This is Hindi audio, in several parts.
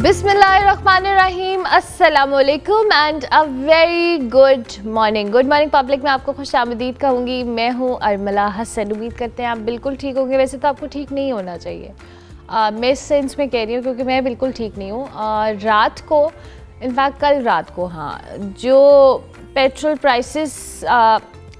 बिस्मिल्लाहिर्रहमानिर्रहीम, अस्सलामुअलैकुम and a very good morning public में आपको खुश आमदीद कहूँगी। मैं हूँ अरमला हसन। उम्मीद करते हैं आप बिल्कुल ठीक होंगे। वैसे तो आपको ठीक नहीं होना चाहिए, मैं इस सेंस में कह रही हूँ क्योंकि मैं बिल्कुल ठीक नहीं हूँ। रात को, इनफैक्ट कल रात को, जो पेट्रोल प्राइसेस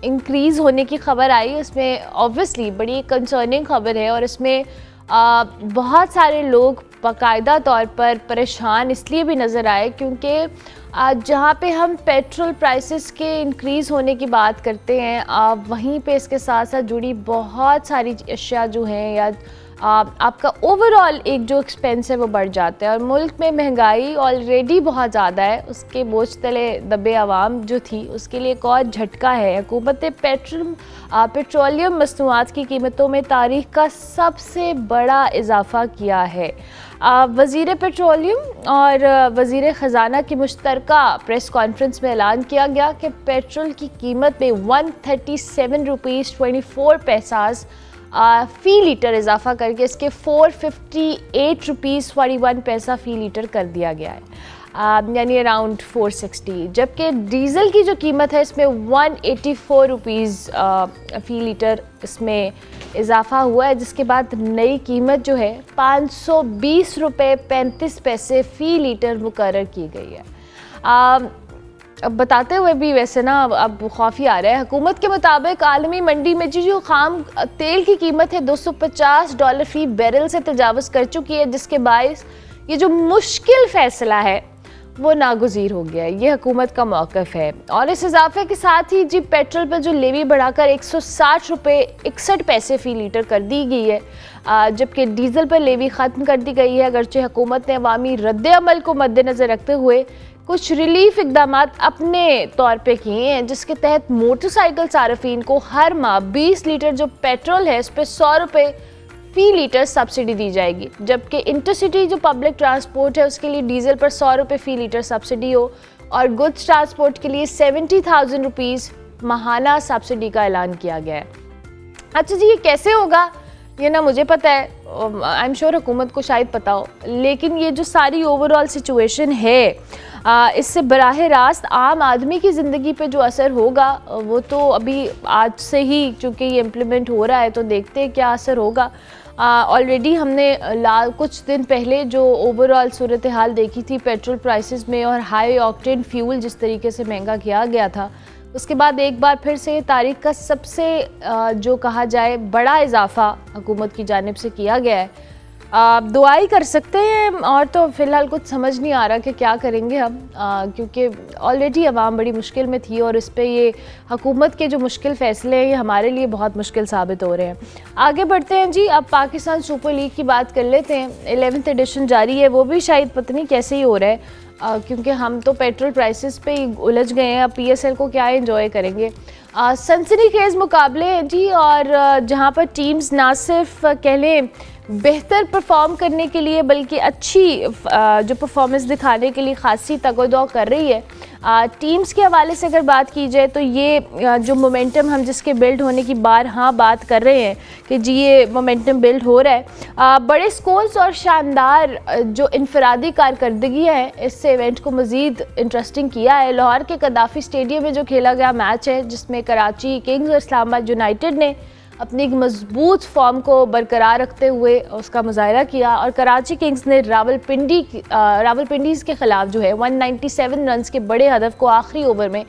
इंक्रीज़ होने की ख़बर आई, उसमें ऑब्वियसली बड़ी कंसर्निंग ख़बर है और इसमें बहुत सारे लोग बाकायदा तौर पर परेशान इसलिए भी नज़र आए क्योंकि जहाँ पे हम पेट्रोल प्राइसेस के इंक्रीज़ होने की बात करते हैं, वहीं पे इसके साथ साथ जुड़ी बहुत सारी अशिया जो हैं या आपका ओवरऑल एक जो एक्सपेंस है वो बढ़ जाता है। और मुल्क में महंगाई ऑलरेडी बहुत ज़्यादा है, उसके बोझ तले दबे आवाम जो थी उसके लिए एक और झटका है। हुकूमत पेट्रोलियम मसनूआत की कीमतों में तारीख़ का सबसे बड़ा इजाफ़ा किया है। वज़ीर पेट्रोलियम और वज़ीर ख़जाना की मुश्तरका प्रेस कॉन्फ्रेंस में ऐलान किया गया कि पेट्रोल की कीमत में 137 रुपीज़ 24 पैसास फ़ी लीटर इजाफ़ा करके इसके 458 रुपीज़ 41 पैसा फ़ी लीटर कर दिया गया है, यानी अराउंड 460। जबकि डीज़ल की जो कीमत है इसमें 184 रुपीज़ फ़ी लीटर इसमें इजाफ़ा हुआ है, जिसके बाद नई कीमत जो है 520 रुपये 35 पैसे फ़ी लीटर मुकर्रर की गई है। अब बताते हुए भी वैसे ना अब खौफ ही आ रहा है। हुकूमत के मुताबिक आलमी मंडी में जो खाम तेल की कीमत है $250 फ़ी बैरल से तजावज़ कर चुकी है, जिसके बायस ये जो मुश्किल फ़ैसला है वो नागुज़ीर हो गया है। ये हुकूमत का मौक़िफ़ है। और इस इजाफे के साथ ही जी पेट्रोल पर जो लेवी बढ़ाकर 160 रुपये 61 पैसे फ़ी लीटर कर दी गई है, जबकि डीज़ल पर लेवी ख़त्म कर दी गई है। अगरचे हुकूमत ने अवामी रद्द-ए-अमल को मद्देनज़र रखते हुए कुछ रिलीफ इक़दामात अपने तौर पे किए हैं, जिसके तहत मोटरसाइकिल सारफीन को हर माह 20 लीटर जो पेट्रोल है उस पर 100 रुपये फ़ी लीटर सब्सिडी दी जाएगी, जबकि इंटरसिटी जो पब्लिक ट्रांसपोर्ट है उसके लिए डीज़ल पर 100 रुपये फ़ी लीटर सब्सिडी हो और गुड्स ट्रांसपोर्ट के लिए 70,000 रुपीज़ माहाना सब्सिडी का ऐलान किया गया है। अच्छा जी, ये कैसे होगा ये ना मुझे पता है, आई एम श्योर हुकूमत को शायद पता हो, लेकिन ये जो सारी ओवरऑल सिचुएशन है इससे बराह रास्त आम आदमी की ज़िंदगी पे जो असर होगा वो तो अभी आज से ही चूँकि ये इम्प्लीमेंट हो रहा है तो देखते हैं क्या असर होगा। ऑलरेडी हमने कुछ दिन पहले जो ओवरऑल सूरत हाल देखी थी पेट्रोल प्राइसेस में और हाई ऑक्टेन फ्यूल जिस तरीके से महंगा किया गया था, उसके बाद एक बार फिर से तारीख़ का सबसे जो कहा जाए बड़ा इजाफ़ा हुकूमत की जानिब से किया गया है। आप दुआई कर सकते हैं और तो फ़िलहाल कुछ समझ नहीं आ रहा कि क्या करेंगे हम, क्योंकि ऑलरेडी आवाम बड़ी मुश्किल में थी और इस पे ये हुकूमत के जो मुश्किल फ़ैसले हैं ये हमारे लिए बहुत मुश्किल साबित हो रहे हैं। आगे बढ़ते हैं जी, अब पाकिस्तान सुपर लीग की बात कर लेते हैं। 11th एडिशन जारी है, वो भी शायद पता नहीं कैसे ही हो रहा है क्योंकि हम तो पेट्रोल प्राइसेस पे ही उलझ गए हैं। अब PSL को क्या एंजॉय करेंगे। सनसनीखेज़ मुकाबले हैं जी, और जहाँ पर टीम्स ना सिर्फ कह लें बेहतर परफॉर्म करने के लिए बल्कि अच्छी जो परफॉर्मेंस दिखाने के लिए खासी तगोदौ कर रही है। टीम्स के हवाले से अगर बात की जाए तो ये जो मोमेंटम हम जिसके बिल्ड होने की बात कर रहे हैं कि जी ये मोमेंटम बिल्ड हो रहा है। बड़े स्कोर्स और शानदार जो इनफरादी कारकर्दगी है इससे इवेंट को मज़ीद इंटरेस्टिंग किया है। लाहौर के कदाफ़ी स्टेडियम में जो खेला गया मैच है जिसमें कराची किंग्स और इस्लामाबाद यूनाइटेड ने अपनी एक मजबूत फॉर्म को बरकरार रखते हुए उसका मुजाहरा किया और कराची किंग्स ने रावलपिंडीज़ के ख़िलाफ़ जो है 197 रन्स के बड़े हदफ को आखिरी ओवर में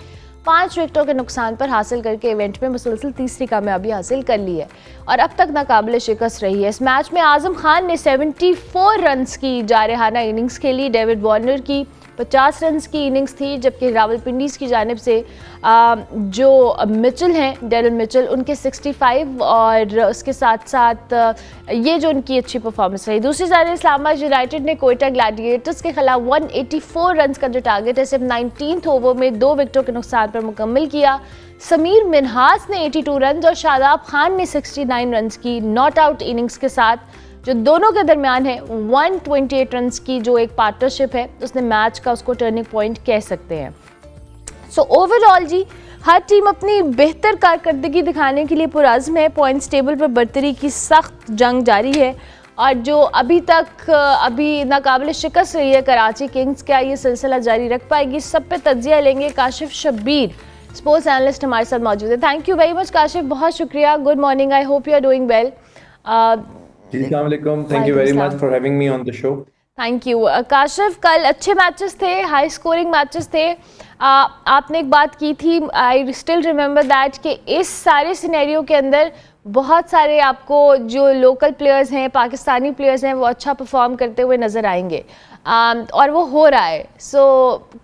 5 विकेटों के नुकसान पर हासिल करके इवेंट में मुसलसल तीसरी कामयाबी हासिल कर ली है और अब तक नाकाबिले शिकस्त रही है। इस मैच में आज़म खान ने 74 रन्स की जारहाना इनिंग्स खेली। डेविड वार्नर की 50 रन्स की इनिंग्स थी, जबकि रावलपिंडीज़ की जानिब से जो मिचल हैं डेरिल मिचल उनके 65 और उसके साथ साथ ये जो उनकी अच्छी परफॉर्मेंस रही। दूसरी जानिब इस्लामाबाद यूनाइटेड ने कोयटा ग्लैडिएटर्स के खिलाफ 184 रन्स का जो टारगेट है सिर्फ 19th ओवर में 2 विकेटों के नुकसान पर मुकम्मल किया। समीर मिन्हास ने 82 रन्स और शादाब खान ने 69 रन्स की नॉट आउट इनिंग्स के साथ जो दोनों के दरमियान है 128 रन्स की जो एक पार्टनरशिप है उसने मैच का उसको टर्निंग पॉइंट कह सकते हैं। सो ओवरऑल जी हर टीम अपनी बेहतर कारकर्दगी दिखाने के लिए पुरज़्म है। पॉइंट्स टेबल पर बरतरी की सख्त जंग जारी है और जो अभी तक अभी नाकाबिल शिकस्त रही है कराची किंग्स, क्या ये सिलसिला जारी रख पाएगी? सब पे तज्जिया लेंगे। काशिफ शब्बीर स्पोर्ट्स एनालिस्ट हमारे साथ मौजूद है। Thank you very much Kashif, बहुत शुक्रिया। Good morning, I hope you are doing well. जी अस्सलाम वालेकुम, थैंक यू वालेकुम वेरी मच सलाम। For having me on the show. Thank you Kashif, कल अच्छे मैचेस थे, हाई स्कोरिंग मैचेस थे। आपने एक बात की थी, आई स्टिल रिमेंबर दैट, कि इस सारे सिनेरियो के अंदर बहुत सारे आपको जो लोकल प्लेयर्स हैं, पाकिस्तानी प्लेयर्स हैं, वो अच्छा परफॉर्म करते हुए नज़र आएंगे, और वो हो रहा है। सो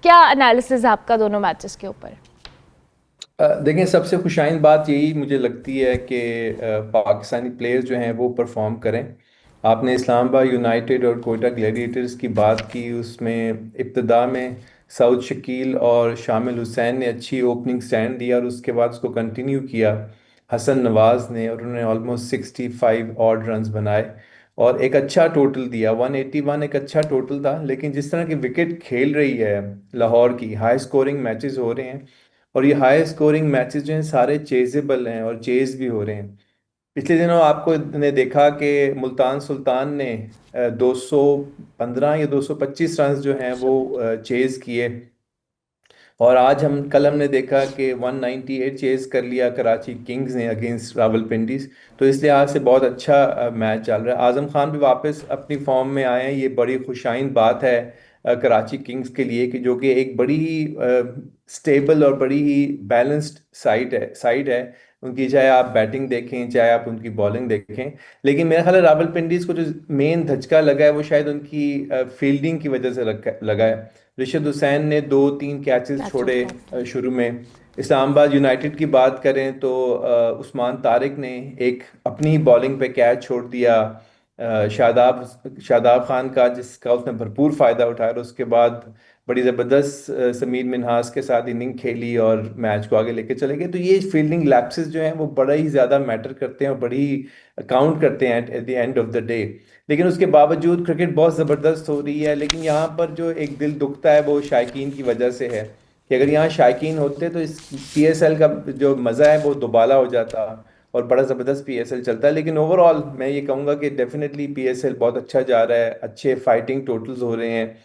क्या एनालिसिस है आपका दोनों मैचेस के ऊपर? देखें, सबसे खुशाइन बात यही मुझे लगती है कि पाकिस्तानी प्लेयर्स जो हैं वो परफॉर्म करें। आपने इस्लामाबाद यूनाइटेड और कोयटा ग्लैडिएटर्स की बात की, उसमें इब्तदा में सऊद शकील और शामिल हुसैन ने अच्छी ओपनिंग स्टैंड दिया और उसके बाद उसको कंटिन्यू किया हसन नवाज ने, और उन्होंने ऑलमोस्ट 65 ऑड रन्स बनाए और एक अच्छा टोटल दिया। 181 एक अच्छा टोटल था, लेकिन जिस तरह की विकेट खेल रही है लाहौर की, हाई स्कोरिंग मैचेस हो रहे हैं और ये हाई स्कोरिंग मैचेस जो हैं सारे चेजेबल हैं और चेज भी हो रहे हैं। पिछले दिनों आपको ने देखा कि मुल्तान सुल्तान ने 215 या 225 रन जो हैं वो चेज किए, और आज हमने देखा कि 198 चेज कर लिया कराची किंग्स ने अगेंस्ट रावलपिंडीज। तो इस लिहाज से बहुत अच्छा मैच चल रहा है। आजम खान भी वापस अपनी फॉर्म में आए हैं, ये बड़ी खुशाइन बात है कराची किंग्स के लिए, कि जो कि एक बड़ी ही स्टेबल और बड़ी ही बैलेंस्ड साइड है उनकी, चाहे आप बैटिंग देखें चाहे आप उनकी बॉलिंग देखें। लेकिन मेरा ख्याल है रावलपिंडीज को जो मेन धचका लगा है वो शायद उनकी फील्डिंग की वजह से लगा है। रिशद हुसैन ने 2-3 कैचेस कैचेस छोड़े ड्रॉप थे। शुरू में। इस्लामाबाद यूनाइटेड की बात करें तो उस्मान तारिक ने एक अपनी ही बॉलिंग पे कैच छोड़ दिया शादाब शादाब खान का, जिसका उसने भरपूर फ़ायदा उठाया, और उसके बाद बड़ी ज़बरदस्त समीर मिन्हास के साथ इनिंग खेली और मैच को आगे लेके चले गए। तो ये फील्डिंग लैप्सेस जो हैं वो बड़ा ही ज़्यादा मैटर करते हैं और बड़ी काउंट करते हैं at the end of the day. लेकिन उसके बावजूद क्रिकेट बहुत ज़बरदस्त हो रही है। लेकिन यहाँ पर जो एक दिल दुखता है वो शायकीन की वजह से है, कि अगर यहाँ शायकीन होते तो इस पीएसएल का जो मज़ा है वो दोबाला हो जाता और बड़ा ज़बरदस्त पीएसएल चलता है। लेकिन ओवरऑल मैं ये कहूँगा कि डेफिनेटली पीएसएल बहुत अच्छा जा रहा है, अच्छे फाइटिंग टोटल्स हो रहे हैं।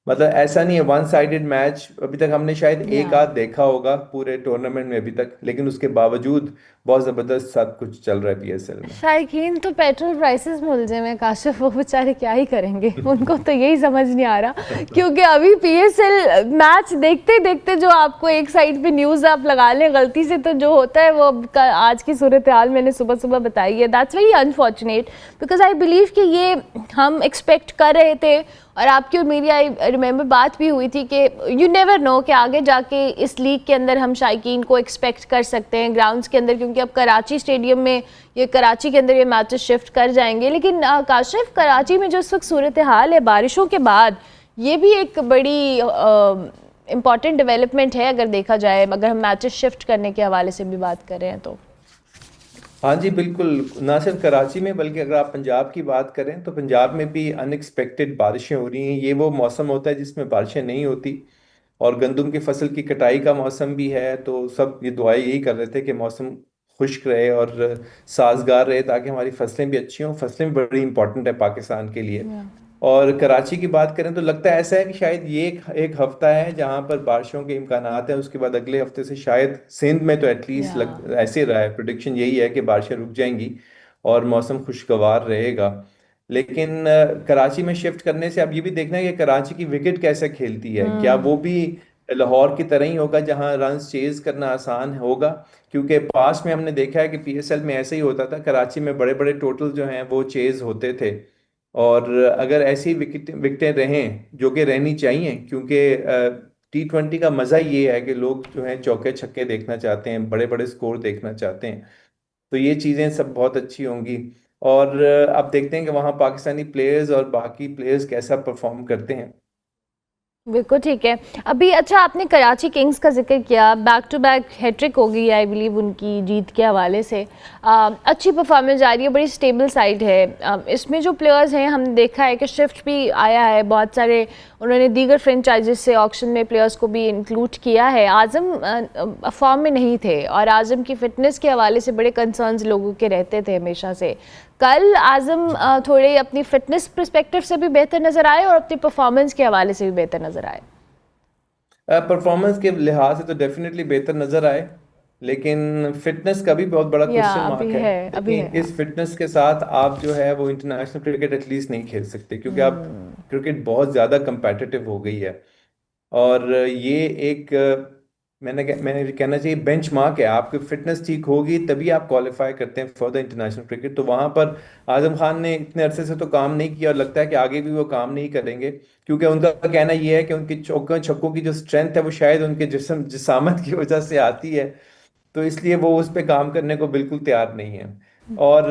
मतलब ऐसा नहीं है वन साइडेड मैच अभी तक हमने शायद या एक आध देखा होगा पूरे टूर्नामेंट में अभी तक, लेकिन उसके बावजूद बहुत ज़बरदस्त सब कुछ चल रहा है पीएसएल में। शायकीन तो पेट्रोल प्राइसेस में उलझे हुए हैं काशिफ, वो बेचारे क्या ही करेंगे। उनको तो यही समझ नहीं आ रहा, क्योंकि अभी पीएसएल मैच देखते देखते जो आपको एक साइड पे न्यूज़ आप लगा लें गलती से, तो जो होता है वो आज की सूरत हाल मैंने सुबह सुबह बताई है। That's very unfortunate, because I believe कि ये हम एक्सपेक्ट कर रहे थे, और आपकी और मेरी आई रिमेंबर बात भी हुई थी कि यू नेवर नो कि आगे जाके इस लीग के अंदर हम शायकीन को एक्सपेक्ट कर सकते हैं ग्राउंड्स के अंदर, क्योंकि अब कराची स्टेडियम में ये कराची के अंदर ये मैचेस शिफ्ट कर जाएंगे। लेकिन काशिफ, कराची में जो इस वक्त सूरत हाल है बारिशों के बाद, ये भी एक बड़ी इम्पॉर्टेंट डेवलपमेंट है अगर देखा जाए, अगर हम मैचेस शिफ्ट करने के हवाले से भी बात कर रहे हैं तो। हाँ जी बिल्कुल, ना सिर्फ कराची में बल्कि अगर आप पंजाब की बात करें तो पंजाब में भी अनएक्सपेक्टेड बारिशें हो रही हैं। ये वो मौसम होता है जिसमें बारिशें नहीं होती, और गंदम की फसल की कटाई का मौसम भी है। तो सब ये दुआएं यही कर रहे थे कि मौसम खुश्क रहे और साजगार रहे, ताकि हमारी फसलें भी अच्छी हों। फसलें भी बड़ी इंपॉर्टेंट है पाकिस्तान के लिए। और कराची की बात करें तो लगता है ऐसा है कि शायद ये एक हफ्ता है जहां पर बारिशों के इम्कानात हैं। उसके बाद अगले हफ्ते से शायद सिंध में तो एटलीस्ट या ऐसे रहा है, प्रोडिक्शन यही है कि बारिशें रुक जाएंगी और मौसम खुशगवार रहेगा। लेकिन कराची में शिफ्ट करने से अब ये भी देखना है कि कराची की विकेट कैसे खेलती है, क्या वो भी लाहौर की तरह ही होगा जहां रन चेज करना आसान होगा। क्योंकि पास में हमने देखा है कि पीएसएल में ऐसे ही होता था, कराची में बड़े बड़े टोटल जो हैं वो चेज होते थे। और अगर ऐसी विकेटें रहें, जो कि रहनी चाहिए, क्योंकि T20 का मज़ा ये है कि लोग जो हैं चौके छक्के देखना चाहते हैं, बड़े बड़े स्कोर देखना चाहते हैं। तो ये चीज़ें सब बहुत अच्छी होंगी। और अब देखते हैं कि वहाँ पाकिस्तानी प्लेयर्स और बाकी प्लेयर्स कैसा परफॉर्म करते हैं। बिल्कुल ठीक है। अभी अच्छा, आपने कराची किंग्स का जिक्र किया, बैक टू बैक हैट्रिक हो गई आई बिलीव उनकी जीत के हवाले से। अच्छी परफॉर्मेंस जा रही है, बड़ी स्टेबल साइड है। इसमें जो प्लेयर्स हैं हमने देखा है कि शिफ्ट भी आया है बहुत सारे, उन्होंने दीगर फ्रेंचाइजेस से ऑक्शन में प्लेयर्स को भी इंक्लूड किया है। आज़म फॉर्म में नहीं थे और आज़म की फ़िटनेस के हवाले से बड़े कंसर्न्स लोगों के रहते थे हमेशा से। कल आज़म थोड़े अपनी फ़िटनेस पर्सपेक्टिव से भी बेहतर नज़र आए और अपनी परफॉर्मेंस के हवाले से भी बेहतर नज़र आए। परफॉर्मेंस के लिहाज से तो डेफिनेटली बेहतर नजर आए, लेकिन फिटनेस का भी बहुत बड़ा या क्वेश्चन अभी मार्क है। है, अभी है। देखिए, इस फिटनेस के साथ आप जो है वो इंटरनेशनल क्रिकेट एटलीस्ट नहीं खेल सकते, क्योंकि आप क्रिकेट बहुत ज़्यादा कंपेटिटिव हो गई है। और ये एक मैंने कहना चाहिए बेंचमार्क है। आपकी फिटनेस ठीक होगी तभी आप क्वालिफाई करते हैं फॉर द इंटरनेशनल क्रिकेट। तो वहां पर आजम खान ने इतने अरसे से तो काम नहीं किया, और लगता है कि आगे भी वो काम नहीं करेंगे, क्योंकि उनका कहना ये है कि उनकी चौकों छक्कों की जो स्ट्रेंथ है वो शायद उनके जिसामत की वजह से आती है। तो इसलिए वो उस पर काम करने को बिल्कुल तैयार नहीं है। और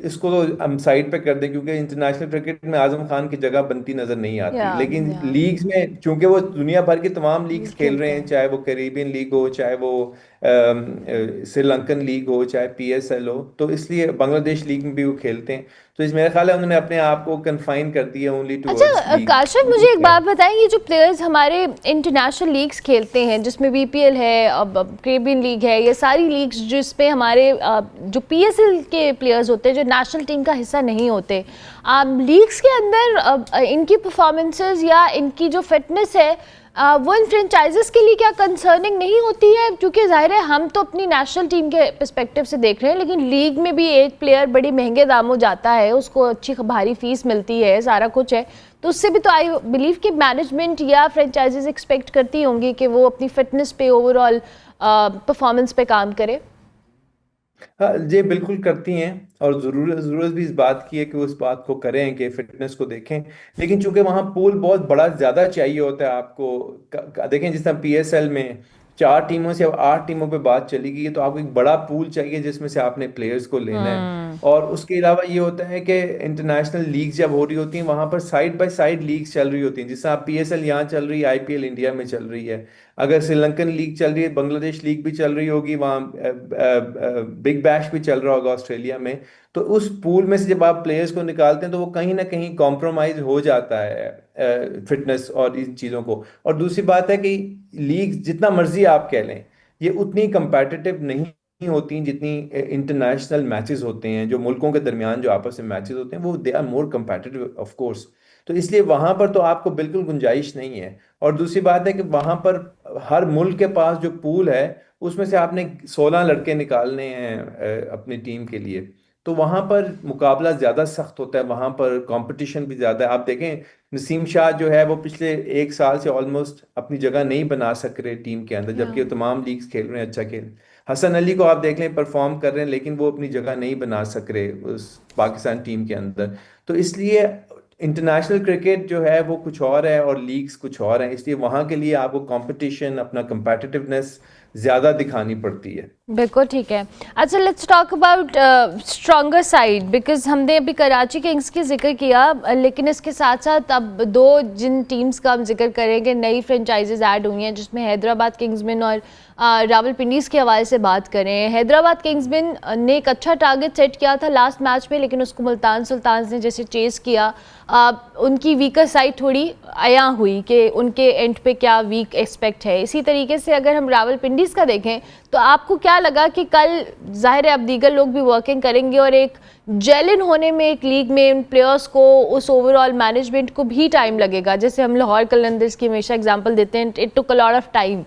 इसको तो हम साइड पे कर दें, क्योंकि इंटरनेशनल क्रिकेट में आजम खान की जगह बनती नजर नहीं आती। लेकिन या लीग्स में चूंकि वो दुनिया भर की तमाम लीग्स खेल रहे खेलते हैं, हैं। चाहे वो कैरेबियन लीग हो, चाहे वो श्रीलंकन लीग हो, चाहे पीएसएल हो, तो इसलिए बांग्लादेश लीग में भी वो खेलते हैं। तो इस मेरा ख्याल है उन्होंने अपने आप को कन्फाइन कर दिया ओनली अच्छा टूवर्ड्स लीग। काशिफ, मुझे एक बात बताएं, ये जो प्लेयर्स हमारे इंटरनेशनल लीग्स खेलते हैं जिसमें बीपीएल है, अब कैरेबियन लीग है, ये सारी लीग्स जिसमें हमारे जो पीएसएल के प्लेयर्स होते हैं जो नेशनल टीम का हिस्सा नहीं होते, लीग्स के अंदर इनकी परफॉर्मेंसेस या इनकी जो फिटनेस है वो इन फ्रेंचाइजेस के लिए क्या कंसर्निंग नहीं होती है? क्योंकि जाहिर है हम तो अपनी नेशनल टीम के पर्सपेक्टिव से देख रहे हैं, लेकिन लीग में भी एक प्लेयर बड़ी महंगे दामों जाता है, उसको अच्छी भारी फीस मिलती है, सारा कुछ है, तो उससे भी तो आई बिलीव कि मैनेजमेंट या फ्रेंचाइजेस एक्सपेक्ट करती होंगी कि वो अपनी फिटनेस पे, ओवरऑल परफॉर्मेंस पे काम करे। हाँ, ये बिल्कुल करती हैं, और ज़रूरत ज़रूरत भी इस बात की है कि वो इस बात को करें कि फिटनेस को देखें। लेकिन चूंकि वहाँ पूल बहुत बड़ा ज़्यादा चाहिए होता है आपको, देखें जिस तरह पीएसएल में 4 टीमों से अब 8 टीमों पे बात चली गई है, तो आपको एक बड़ा पूल चाहिए जिसमें से आपने प्लेयर्स को लेना है। और उसके अलावा ये होता है कि इंटरनेशनल लीग जब हो रही होती हैं, वहाँ पर साइड बाय साइड लीग्स चल रही होती हैं। जिस आप पीएसएल यहाँ चल रही है, आईपीएल इंडिया में चल रही है, अगर श्रीलंकन लीग चल रही है, बांग्लादेश लीग भी चल रही होगी, वहाँ बिग बैश भी चल रहा होगा ऑस्ट्रेलिया में। तो उस पूल में से जब आप प्लेयर्स को निकालते हैं तो वो कहीं ना कहीं कॉम्प्रोमाइज हो जाता है फिटनेस और इन चीज़ों को। और दूसरी बात है कि लीग जितना मर्जी आप कह लें, ये उतनी कंपेटिटिव नहीं होती जितनी इंटरनेशनल मैचेस होते हैं। जो मुल्कों के दरमियान जो आपस में मैचेस होते हैं वो they are more competitive of course. तो इसलिए वहां पर तो आपको बिल्कुल गुंजाइश नहीं है। और दूसरी बात है कि वहां पर हर मुल्क के पास जो पूल है उसमें से आपने 16 लड़के निकालने हैं अपनी टीम के लिए। तो वहां पर मुकाबला ज्यादा सख्त होता है, वहां पर कंपटीशन भी ज्यादा है। आप देखें, नसीम शाह जो है वो पिछले 1 साल से ऑलमोस्ट अपनी जगह नहीं बना सक रहे टीम के अंदर, जबकि वो तमाम लीग्स खेल रहे हैं, अच्छा खेल। हसन अली को आप देख लें, परफॉर्म कर रहे हैं, लेकिन वो अपनी जगह नहीं बना सक रहे उस पाकिस्तान टीम के अंदर। तो इसलिए इंटरनेशनल क्रिकेट जो है वो कुछ और है और लीग्स कुछ और हैं, इसलिए वहाँ के लिए आपको कंपटीशन, अपना कंपेटिटिवनेस ज़्यादा दिखानी पड़ती है। बिल्कुल ठीक है। अच्छा, let's talk about stronger side, because हमने अभी कराची किंग्स की जिक्र किया, लेकिन इसके साथ साथ अब दो जिन टीम्स का हम जिक्र करेंगे, नई फ्रेंचाइजेज ऐड हुई हैं, जिसमें हैदराबाद किंग्समैन और रावलपिंडीज़ के हवाले से बात करें। हैदराबाद किंग्समैन ने एक अच्छा टारगेट सेट किया था लास्ट मैच में, लेकिन उसको मुल्तान सुल्तान्स ने जैसे चेस किया, उनकी वीकर साइड थोड़ी आया हुई कि उनके एंड पे क्या वीक एस्पेक्ट है। इसी तरीके से अगर हम रावलपिंडीज़ का देखें तो आपको क्या लगा कि कल जाहिर है अब दीगर लोग भी वर्किंग करेंगे और एक जेलिन होने में एक लीग में उन प्लेयर्स को, उस ओवरऑल मैनेजमेंट को भी टाइम लगेगा, जैसे हम लाहौर कलंदर्स की हमेशा एग्जांपल देते हैं, it took a lot of time.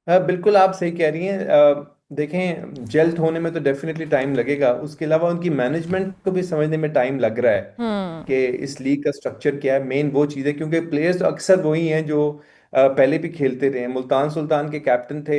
हाँ, बिल्कुल आप सही कह रही हैं। देखें, जेल्ट होने में तो डेफिनेटली टाइम लगेगा, उसके अलावा उनकी मैनेजमेंट को भी समझने में टाइम लग रहा है कि इस लीग का स्ट्रक्चर क्या है। मेन वो चीज़ है, क्योंकि प्लेयर्स तो अक्सर वही हैं जो पहले भी खेलते रहे हैं। मुल्तान सुल्तान के कैप्टन थे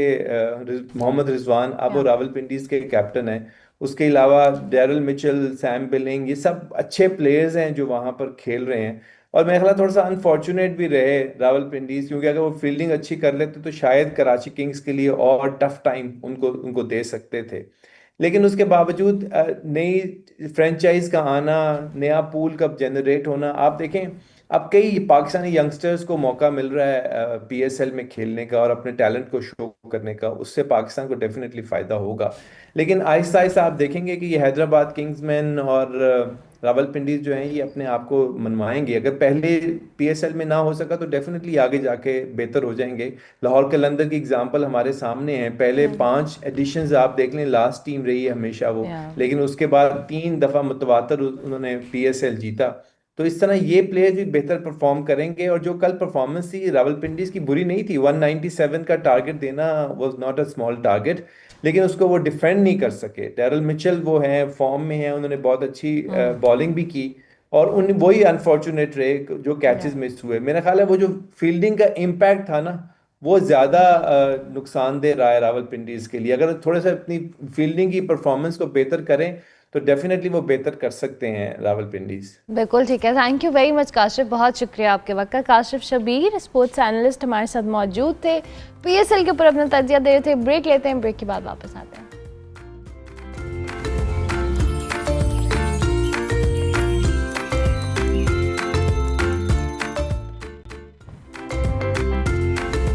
मोहम्मद रिजवान, अब वो रावलपिंडीज के कैप्टन हैं। उसके अलावा डैरल मिचेल, सैम बिलिंग, ये सब अच्छे प्लेयर्स हैं जो वहाँ पर खेल रहे हैं। और मेरा ख्याल थोड़ा सा अनफॉर्चुनेट भी रहे रावलपिंडीज, क्योंकि अगर वो फील्डिंग अच्छी कर लेते तो शायद कराची किंग्स के लिए और टफ टाइम उनको उनको दे सकते थे। लेकिन उसके बावजूद नई फ्रेंचाइज का आना, नया पूल कब जनरेट होना, आप देखें अब कई पाकिस्तानी यंगस्टर्स को मौका मिल रहा है पीएसएल में खेलने का और अपने टैलेंट को शो करने का, उससे पाकिस्तान को डेफिनेटली फ़ायदा होगा। लेकिन आहिस्ता आहिस्ता आप देखेंगे कि ये हैदराबाद किंग्समैन और रावलपिंडी जो हैं ये अपने आप को मनवाएंगे। अगर पहले पीएसएल में ना हो सका तो डेफिनेटली आगे जाके बेहतर हो जाएंगे। लाहौर कलंदर की एग्जांपल हमारे सामने है, पहले हम्म। 5 एडिशंस आप देख लें, लास्ट टीम रही है हमेशा वो, या लेकिन उसके बाद 3 दफा मुतवातर उन्होंने पीएसएल जीता। तो इस तरह ये प्लेयर्स भी बेहतर परफॉर्म करेंगे। और जो कल परफॉर्मेंस थी रावलपिंडीज की बुरी नहीं थी, 197 का टारगेट देना was not a small target, लेकिन उसको वो डिफेंड नहीं कर सके। डेरल मिचेल वो हैं, फॉर्म में हैं, उन्होंने बहुत अच्छी हम्म। बॉलिंग भी की, और उन वही अनफॉर्चुनेट रहे जो या कैचेस मिस हुए। मेरा ख्याल है वो जो फील्डिंग का इम्पैक्ट था ना, वो ज़्यादा नुकसानदेह रहा है रावलपिंडीज के लिए। अगर थोड़ा सा अपनी फील्डिंग की परफॉर्मेंस को बेहतर करें तो डेफिनेटली वो बेहतर कर सकते हैं रावलपिंडीज। बिल्कुल ठीक है। Thank you very much Kashif, बहुत शुक्रिया आपके वक्त का। काशिफ शबीर स्पोर्ट्स एनालिस्ट हमारे साथ मौजूद थे, पीएसएल के ऊपर अपना तजिया दे रहे थे। ब्रेक लेते हैं, ब्रेक के बाद वापस आते हैं।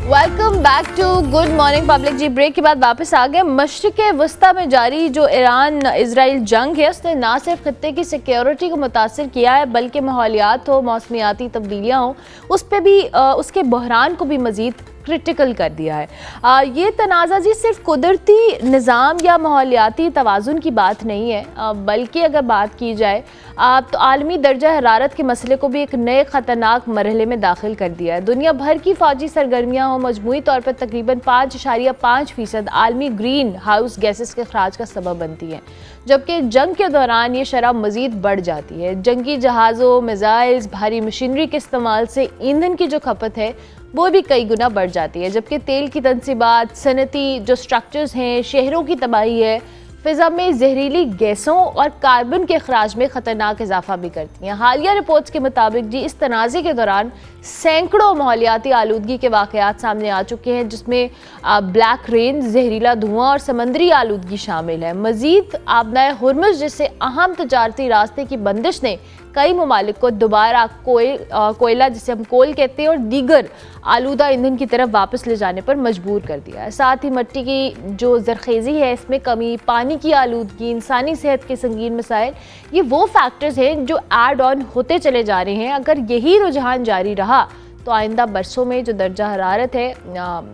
Welcome back to good morning public. जी ब्रेक के बाद वापस आ गए। मशरिक़ वस्ता में जारी जो ईरान इजराइल जंग है उसने ना सिर्फ खत्ते की सिक्योरिटी को मुतासर किया है, बल्कि माहौलियात हो, मौसमियाती तब्दीलियाँ हों, उस पर भी उसके बहरान को भी मज़ीद क्रिटिकल कर दिया है। ये तनाज़ा जी सिर्फ कुदरती निज़ाम या माहौलियाती तवाज़ुन की बात नहीं है, बल्कि अगर बात की जाए तो आलमी दर्जा हरारत के मसले को भी एक नए ख़तरनाक मरहले में दाखिल कर दिया है। दुनिया भर की फ़ौजी सरगर्मियाँ हों, मजमूई तौर पर तकरीबन 5.5% आलमी ग्रीन हाउस गैसेस के अखराज का सबब बनती हैं, जबकि जंग के दौरान ये शरह मज़ीद बढ़ जाती है। जंगी जहाज़ों, मिज़ाइल्स, भारी मशीनरी के इस्तेमाल से ईंधन की जो खपत है वो भी कई गुना बढ़ जाती है, जबकि तेल की तनसीबात, सनती जो स्ट्रक्चर्स हैं, शहरों की तबाही है, फ़िज़ा में जहरीली गैसों और कार्बन के अखराज में ख़तरनाक इजाफा भी करती हैं। हालिया रिपोर्ट्स के मुताबिक जी इस तनाज़े के दौरान सैकड़ों माहौलियाती आलूदगी के वाक़यात सामने आ चुके हैं, जिसमें ब्लैक रेन, जहरीला धुआं और समंदरी आलूदगी शामिल है। मज़ीद आबनाए हुर्मुज़ जैसे अहम तजारती रास्ते की बंदिश ने कई ममालिक को दोबारा कोयला जिसे हम कोल कहते हैं और दीगर आलूदा ईंधन की तरफ वापस ले जाने पर मजबूर कर दिया है। साथ ही मिट्टी की जो जरखेज़ी है इसमें कमी, पानी की आलूदगी, इंसानी सेहत के संगीन मसाइल, ये वो फैक्टर्स हैं जो ऐड ऑन होते चले जा रहे हैं। अगर यही रुझान जारी रहा तो आइंदा बरसों में जो दर्जा हरारत है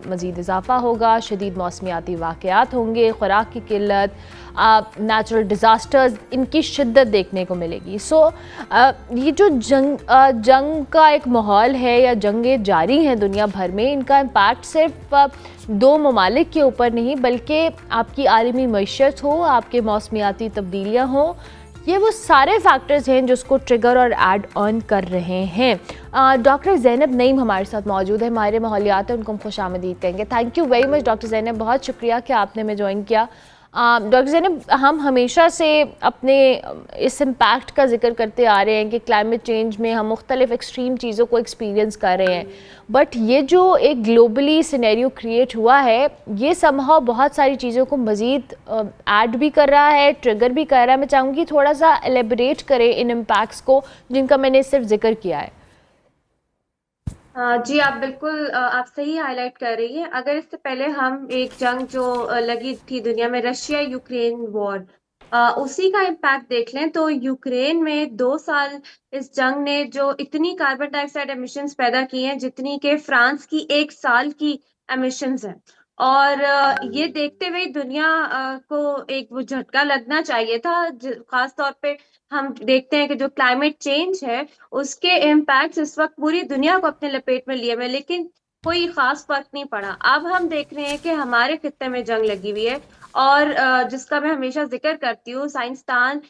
मज़ीद इजाफा होगा, शदीद मौसमियाती वाक़यात होंगे, खुराक की किल्लत, नेचुरल डिज़ास्टर्स, इनकी शिद्दत देखने को मिलेगी। ये जो जंग का एक माहौल है या जंगें जारी हैं दुनिया भर में, इनका इम्पैक्ट सिर्फ दो ममालिक के ऊपर नहीं बल्कि आपकी आलमी मईशत हो, आपके मौसमियाती तब्दीलियाँ हों, ये वो सारे फैक्टर्स हैं जो उसको ट्रिगर और ऐड ऑन कर रहे हैं। डॉक्टर ज़ैनब नईम हमारे साथ मौजूद है, हमारे माहौलियात हैं, उनको हम खुशामदीद कहेंगे। Thank you very much doctor Zainab, बहुत शुक्रिया कि आपने हमें ज्वाइन किया। डॉक्टर ज़ैनब, हम हमेशा से अपने इस इम्पैक्ट का जिक्र करते आ रहे हैं कि क्लाइमेट चेंज में हम मुख्तलिफ एक्सट्रीम चीज़ों को एक्सपीरियंस कर रहे हैं, बट ये जो एक ग्लोबली सिनेरियो क्रिएट हुआ है ये समहाउ बहुत सारी चीज़ों को मज़ीद ऐड भी कर रहा है, ट्रिगर भी कर रहा है। मैं चाहूँगी थोड़ा सा एलेबरेट करें इन इम्पैक्ट्स को जिनका मैंने सिर्फ जिक्र किया है। जी आप बिल्कुल आप सही हाईलाइट कर रही हैं। अगर इससे पहले हम एक जंग जो लगी थी दुनिया में, रशिया यूक्रेन वॉर, उसी का इम्पैक्ट देख लें तो यूक्रेन में 2 साल इस जंग ने जो इतनी कार्बन डाइऑक्साइड एमिशंस पैदा की हैं जितनी के फ्रांस की 1 साल की एमिशंस हैं। और ये देखते हुए दुनिया को एक वो झटका लगना चाहिए था। खास तौर पे हम देखते हैं कि जो क्लाइमेट चेंज है उसके इम्पैक्ट्स इस वक्त पूरी दुनिया को अपने लपेट में लिए हुए, लेकिन कोई खास फर्क नहीं पड़ा। अब हम देख रहे हैं कि हमारे खित्ते में जंग लगी हुई है, और जिसका मैं हमेशा जिक्र करती हूँ, साइंसदान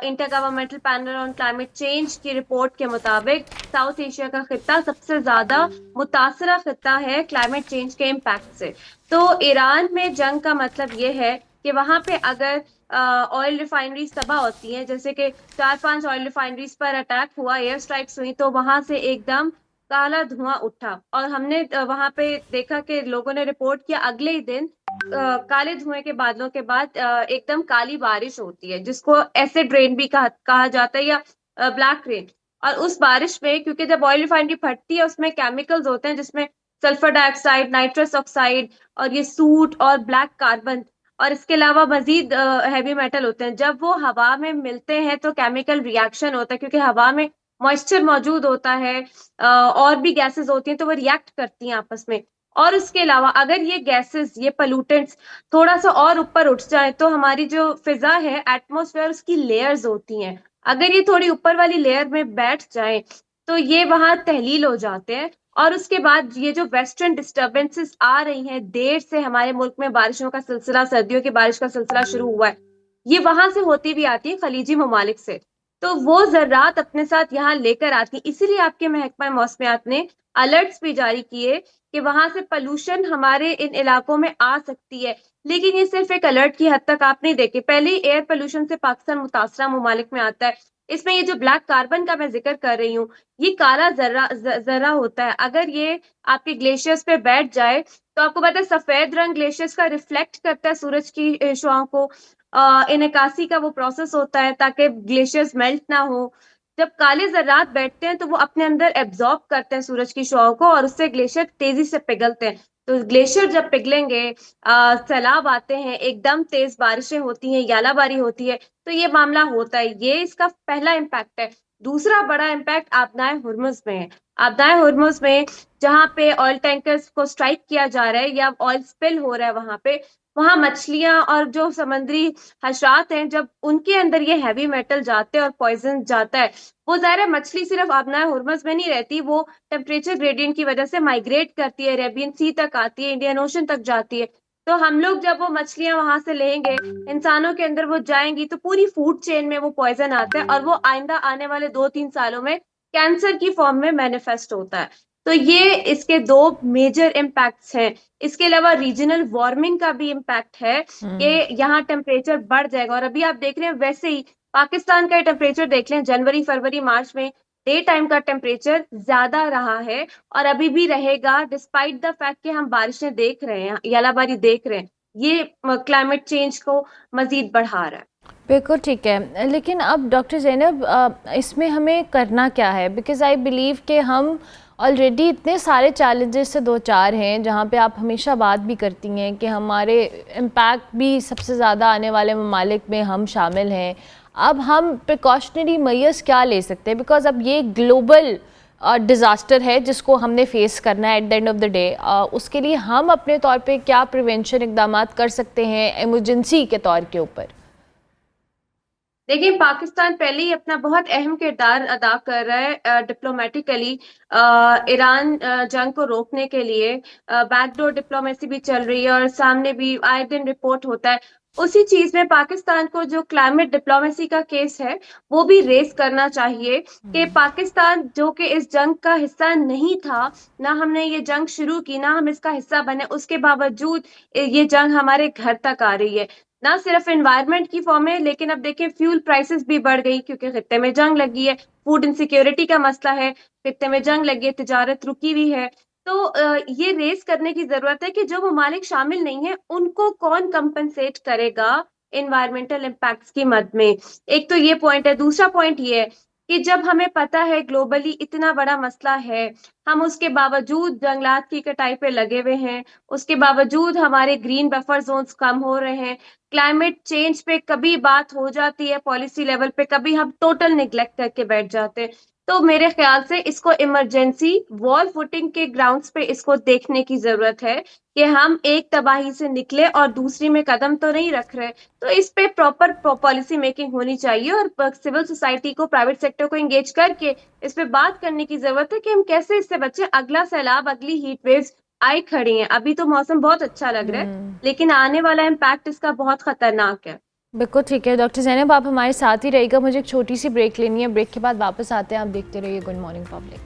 intergovernmental panel on climate change की रिपोर्ट के मुताबिक साउथ एशिया का खित्ता सबसे ज्यादा मुतासरा खित्ता है क्लाइमेट चेंज के इम्पैक्ट से। तो ईरान में जंग का मतलब ये है कि वहां पे अगर ऑयल रिफाइनरीज तबाह होती हैं, जैसे कि 4-5 ऑयल रिफाइनरीज पर अटैक हुआ, एयर स्ट्राइक्स हुई, तो वहां से एकदम काला धुआं उठा, और हमने वहां पे देखा कि लोगों ने रिपोर्ट किया अगले ही दिन काले धुएं के बादलों के बाद एकदम काली बारिश होती है, जिसको एसिड रेन भी कहा जाता है, या ब्लैक रेन। और उस बारिश में, क्योंकि जब ऑयल रिफाइनरी फटती है उसमें केमिकल्स होते हैं जिसमें सल्फर डाइऑक्साइड, नाइट्रस ऑक्साइड और ये सूट और ब्लैक कार्बन और इसके अलावा मजीद हैवी मेटल होते हैं। जब वो हवा में मिलते हैं तो केमिकल रिएक्शन होता है, क्योंकि हवा में मॉइस्चर मौजूद होता है, और भी गैसेस होती हैं तो वो रिएक्ट करती हैं आपस में। और इसके अलावा अगर ये गैसेस, ये पोल्यूटेंट्स थोड़ा सा और ऊपर उठ जाए तो हमारी जो फिजा है, एटमॉस्फेयर, उसकी लेयर्स होती हैं, अगर ये थोड़ी ऊपर वाली लेयर में बैठ जाए तो ये वहां तहलील हो जाते हैं। और उसके बाद ये जो वेस्टर्न डिस्टर्बेंसेस आ रही हैं, देर से हमारे मुल्क में बारिशों का सिलसिला, सर्दियों की बारिश का सिलसिला शुरू हुआ है, ये वहां से होती भी आती है खलीजी ममालिक से, तो वो ज़रात अपने साथ यहाँ लेकर आती है। इसीलिए आपके महकमा मौसमियात ने अलर्ट्स भी जारी किए कि वहां से पोल्यूशन हमारे इन इलाकों में आ सकती है। लेकिन ये सिर्फ एक अलर्ट की हद तक आप नहीं देखे, पहले ही एयर पोल्यूशन से पाकिस्तान मुतासरा ममालिक में आता है। इसमें ये जो ब्लैक कार्बन का मैं जिक्र कर रही हूँ, ये काला जर्रा होता है, अगर ये आपके ग्लेशियर्स पे बैठ जाए तो आपको पता है सफेद रंग ग्लेशियर्स का रिफ्लेक्ट करता है सूरज की शुआओं को, इनकासी का वो प्रोसेस होता है ताकि ग्लेशियर्स मेल्ट ना हो। जब काले जर्रात बैठते हैं तो वो अपने अंदर एब्जॉर्ब करते हैं सूरज की शुआओं को और उससे ग्लेशियर तेजी से पिघलते हैं। तो ग्लेशियर जब पिघलेंगे, सैलाब आते हैं, एकदम तेज बारिशें होती हैं, यालाबारी होती है, तो ये मामला होता है। ये इसका पहला इम्पैक्ट है। दूसरा बड़ा इम्पैक्ट आबनाए हुर्मुज में है। आबनाए हुर्मुज में जहाँ पे ऑयल टैंकर्स को स्ट्राइक किया जा रहा है या ऑयल स्पिल हो रहा है, वहां मछलियां और जो समुद्री हशरात हैं, जब उनके अंदर ये हैवी मेटल जाते हैं और पॉइजन जाता है, वो ज़ाहिर है मछली सिर्फ आबनाए हुर्मुज में नहीं रहती, वो टेम्परेचर ग्रेडियंट की वजह से माइग्रेट करती है, अरेबियन सी तक आती है, इंडियन ओशन तक जाती है। तो हम लोग जब वो मछलियां वहां से लेंगे, इंसानों के अंदर वो जाएंगी, तो पूरी फूड चेन में वो पॉइजन आता है और वो आइंदा आने वाले 2-3 सालों में कैंसर की फॉर्म में मैनिफेस्ट होता है। तो ये इसके दो मेजर इम्पैक्ट्स हैं। इसके अलावा रीजनल वार्मिंग का भी इम्पैक्ट है कि यहाँ टेम्परेचर बढ़ जाएगा। और अभी आप देख रहे हैं वैसे ही पाकिस्तान का टेम्परेचर देख लें, जनवरी फरवरी मार्च में डे टाइम का टेम्परेचर ज्यादा रहा है और अभी भी रहेगा, डिस्पाइट द फैक्ट कि हम बारिशें देख रहे हैं, यालाबारी देख रहे हैं। ये क्लाइमेट चेंज को मजीद बढ़ा रहा है। बिल्कुल ठीक है, लेकिन अब डॉक्टर ज़ैनब इसमें हमें करना क्या है? बिकॉज़ आई बिलीव कि हम ऑलरेडी इतने सारे चैलेंजेस से दो चार हैं, जहाँ पे आप हमेशा बात भी करती हैं कि हमारे इम्पैक्ट भी सबसे ज़्यादा आने वाले ममालिक में हम शामिल हैं। अब हम प्रिकॉशनरी मेजर्स क्या ले सकते हैं? बिकॉज़ अब ये ग्लोबल डिज़ास्टर है जिसको हमने फेस करना है at the end of the day. उसके लिए हम अपने तौर पे क्या प्रिवेंशन इकदाम कर सकते हैं इमरजेंसी के तौर के ऊपर? देखिए, पाकिस्तान पहले ही अपना बहुत अहम किरदार अदा कर रहा है डिप्लोमेटिकली। ईरान जंग को रोकने के लिए बैकडोर डिप्लोमेसी भी चल रही है और सामने भी आए दिन रिपोर्ट होता है। उसी चीज में पाकिस्तान को जो क्लाइमेट डिप्लोमेसी का केस है वो भी रेस करना चाहिए कि पाकिस्तान जो कि इस जंग का हिस्सा नहीं था, ना हमने ये जंग शुरू की, ना हम इसका हिस्सा बने, उसके बावजूद ये जंग हमारे घर तक आ रही है। ना सिर्फ एनवायरनमेंट की फॉर्म में, लेकिन अब देखिए फ्यूल प्राइसेस भी बढ़ गई क्योंकि खित्ते में जंग लगी है, फूड इनसिक्योरिटी का मसला है, खित्ते में जंग लगी है, तिजारत रुकी हुई है। तो ये रेस करने की जरूरत है कि जो ममालिक शामिल नहीं है उनको कौन कंपनसेट करेगा एनवायरमेंटल इम्पैक्ट्स की मद में। एक तो ये पॉइंट है। दूसरा पॉइंट ये है कि जब हमें पता है ग्लोबली इतना बड़ा मसला है, हम उसके बावजूद जंगलात की कटाई पे लगे हुए हैं, उसके बावजूद हमारे ग्रीन बफर जोन्स कम हो रहे हैं, क्लाइमेट चेंज पे कभी बात हो जाती है पॉलिसी लेवल पे, कभी हम टोटल निग्लेक्ट करके बैठ जाते हैं। तो मेरे ख्याल से इसको इमरजेंसी वॉल फुटिंग के ग्राउंड्स पे इसको देखने की जरूरत है कि हम एक तबाही से निकले और दूसरी में कदम तो नहीं रख रहे। तो इस पे प्रॉपर पॉलिसी मेकिंग होनी चाहिए और सिविल सोसाइटी को, प्राइवेट सेक्टर को एंगेज करके इस पे बात करने की जरूरत है कि हम कैसे इससे बचें। अगला सैलाब, अगली हीट वेव्स आई खड़ी हैं। अभी तो मौसम बहुत अच्छा लग रहा है, लेकिन आने वाला इम्पैक्ट इसका बहुत खतरनाक है। बिल्कुल ठीक है डॉक्टर ज़ैनब, आप हमारे साथ ही रहिएगा। मुझे एक छोटी सी ब्रेक लेनी है, ब्रेक के बाद वापस आते हैं। आप देखते रहिए good morning public.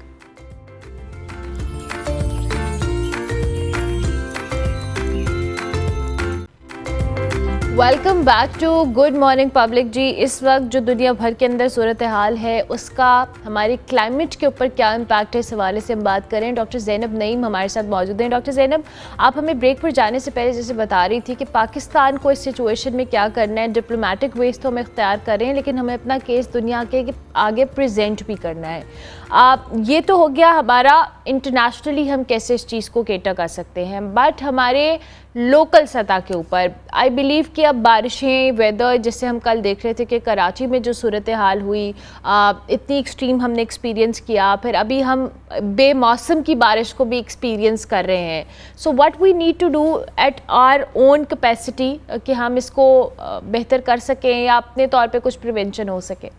Welcome back to good morning public ji. इस वक्त जो दुनिया भर के अंदर सूरत हाल है उसका हमारे क्लाइमेट के ऊपर क्या इम्पैक्ट है, इस हवाले से हम बात करें। डॉक्टर ज़ैनब नईम हमारे साथ मौजूद हैं। डॉक्टर ज़ैनब, आप हमें ब्रेक पर जाने से पहले जैसे बता रही थी कि पाकिस्तान को इस सिचुएशन में क्या करना है, डिप्लोमेटिक वेज तो हम इख्तियार करें लेकिन हमें अपना केस दुनिया के आगे प्रेजेंट भी करना है। ये तो हो गया हमारा इंटरनेशनली हम कैसे इस चीज़ को केटर कर सकते हैं, बट हमारे लोकल सतह के ऊपर आई बिलीव कि अब बारिशें, वेदर, जैसे हम कल देख रहे थे कि कराची में जो सूरत हाल हुई, इतनी एक्सट्रीम हमने एक्सपीरियंस किया, फिर अभी हम बेमौसम की बारिश को भी एक्सपीरियंस कर रहे हैं। So what we need to do at our own capacity कि हम इसको बेहतर कर सकें या अपने तौर पे कुछ प्रिवेंशन हो सके।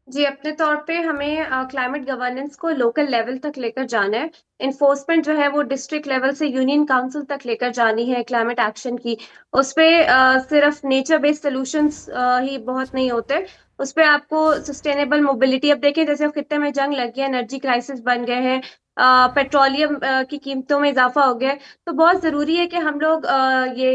जी, अपने तौर पे हमें क्लाइमेट गवर्नेंस को लोकल लेवल तक लेकर जाना है। इन्फोर्समेंट जो है वो डिस्ट्रिक्ट लेवल से यूनियन काउंसिल तक लेकर जानी है क्लाइमेट एक्शन की। उस पे सिर्फ नेचर बेस्ड सॉल्यूशंस ही बहुत नहीं होते, उस पे आपको सस्टेनेबल मोबिलिटी, अब देखें जैसे खित्ते में जंग लग गया, एनर्जी क्राइसिस बन गए हैं, पेट्रोलियम की कीमतों में इजाफा हो गया है, तो बहुत जरूरी है कि हम लोग ये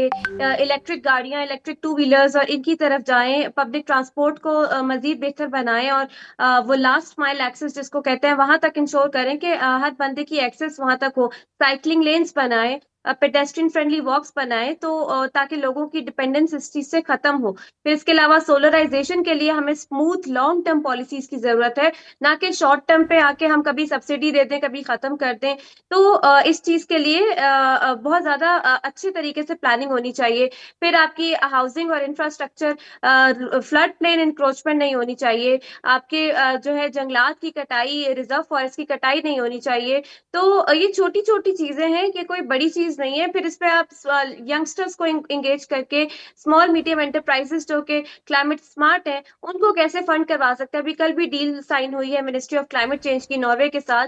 इलेक्ट्रिक गाड़ियां, इलेक्ट्रिक टू व्हीलर्स और इनकी तरफ जाएं, पब्लिक ट्रांसपोर्ट को मजीद बेहतर बनाएं और वो लास्ट माइल एक्सेस जिसको कहते हैं वहां तक इंश्योर करें कि हर बंदे की एक्सेस वहां तक हो। साइकिलिंग लेन्स बनाएं, पेडेस्ट्रियन फ्रेंडली वॉक्स बनाएं, तो ताकि लोगों की डिपेंडेंस इस चीज से खत्म हो। फिर इसके अलावा सोलराइजेशन के लिए हमें स्मूथ लॉन्ग टर्म पॉलिसीज की जरूरत है, ना कि शॉर्ट टर्म पे आके हम कभी सब्सिडी दे दें कभी खत्म कर दें। तो इस चीज के लिए बहुत ज्यादा अच्छे तरीके से प्लानिंग होनी चाहिए। फिर आपकी हाउसिंग और इंफ्रास्ट्रक्चर, फ्लड प्लेन इंक्रोचमेंट नहीं होनी चाहिए, आपके जो है जंगलात की कटाई, रिजर्व फॉरेस्ट की कटाई नहीं होनी चाहिए। तो ये छोटी छोटी चीजें हैं कि कोई बड़ी चीज नहीं है। फिर इस पे आप यंगस्टर्स को इंगेज करके स्मॉल मीडियम एंटरप्राइजेस जो कि क्लाइमेट स्मार्ट है उनको कैसे फंड करवा सकते हैं। अभी कल भी डील साइन हुई है मिनिस्ट्री ऑफ क्लाइमेट चेंज की नॉर्वे के साथ,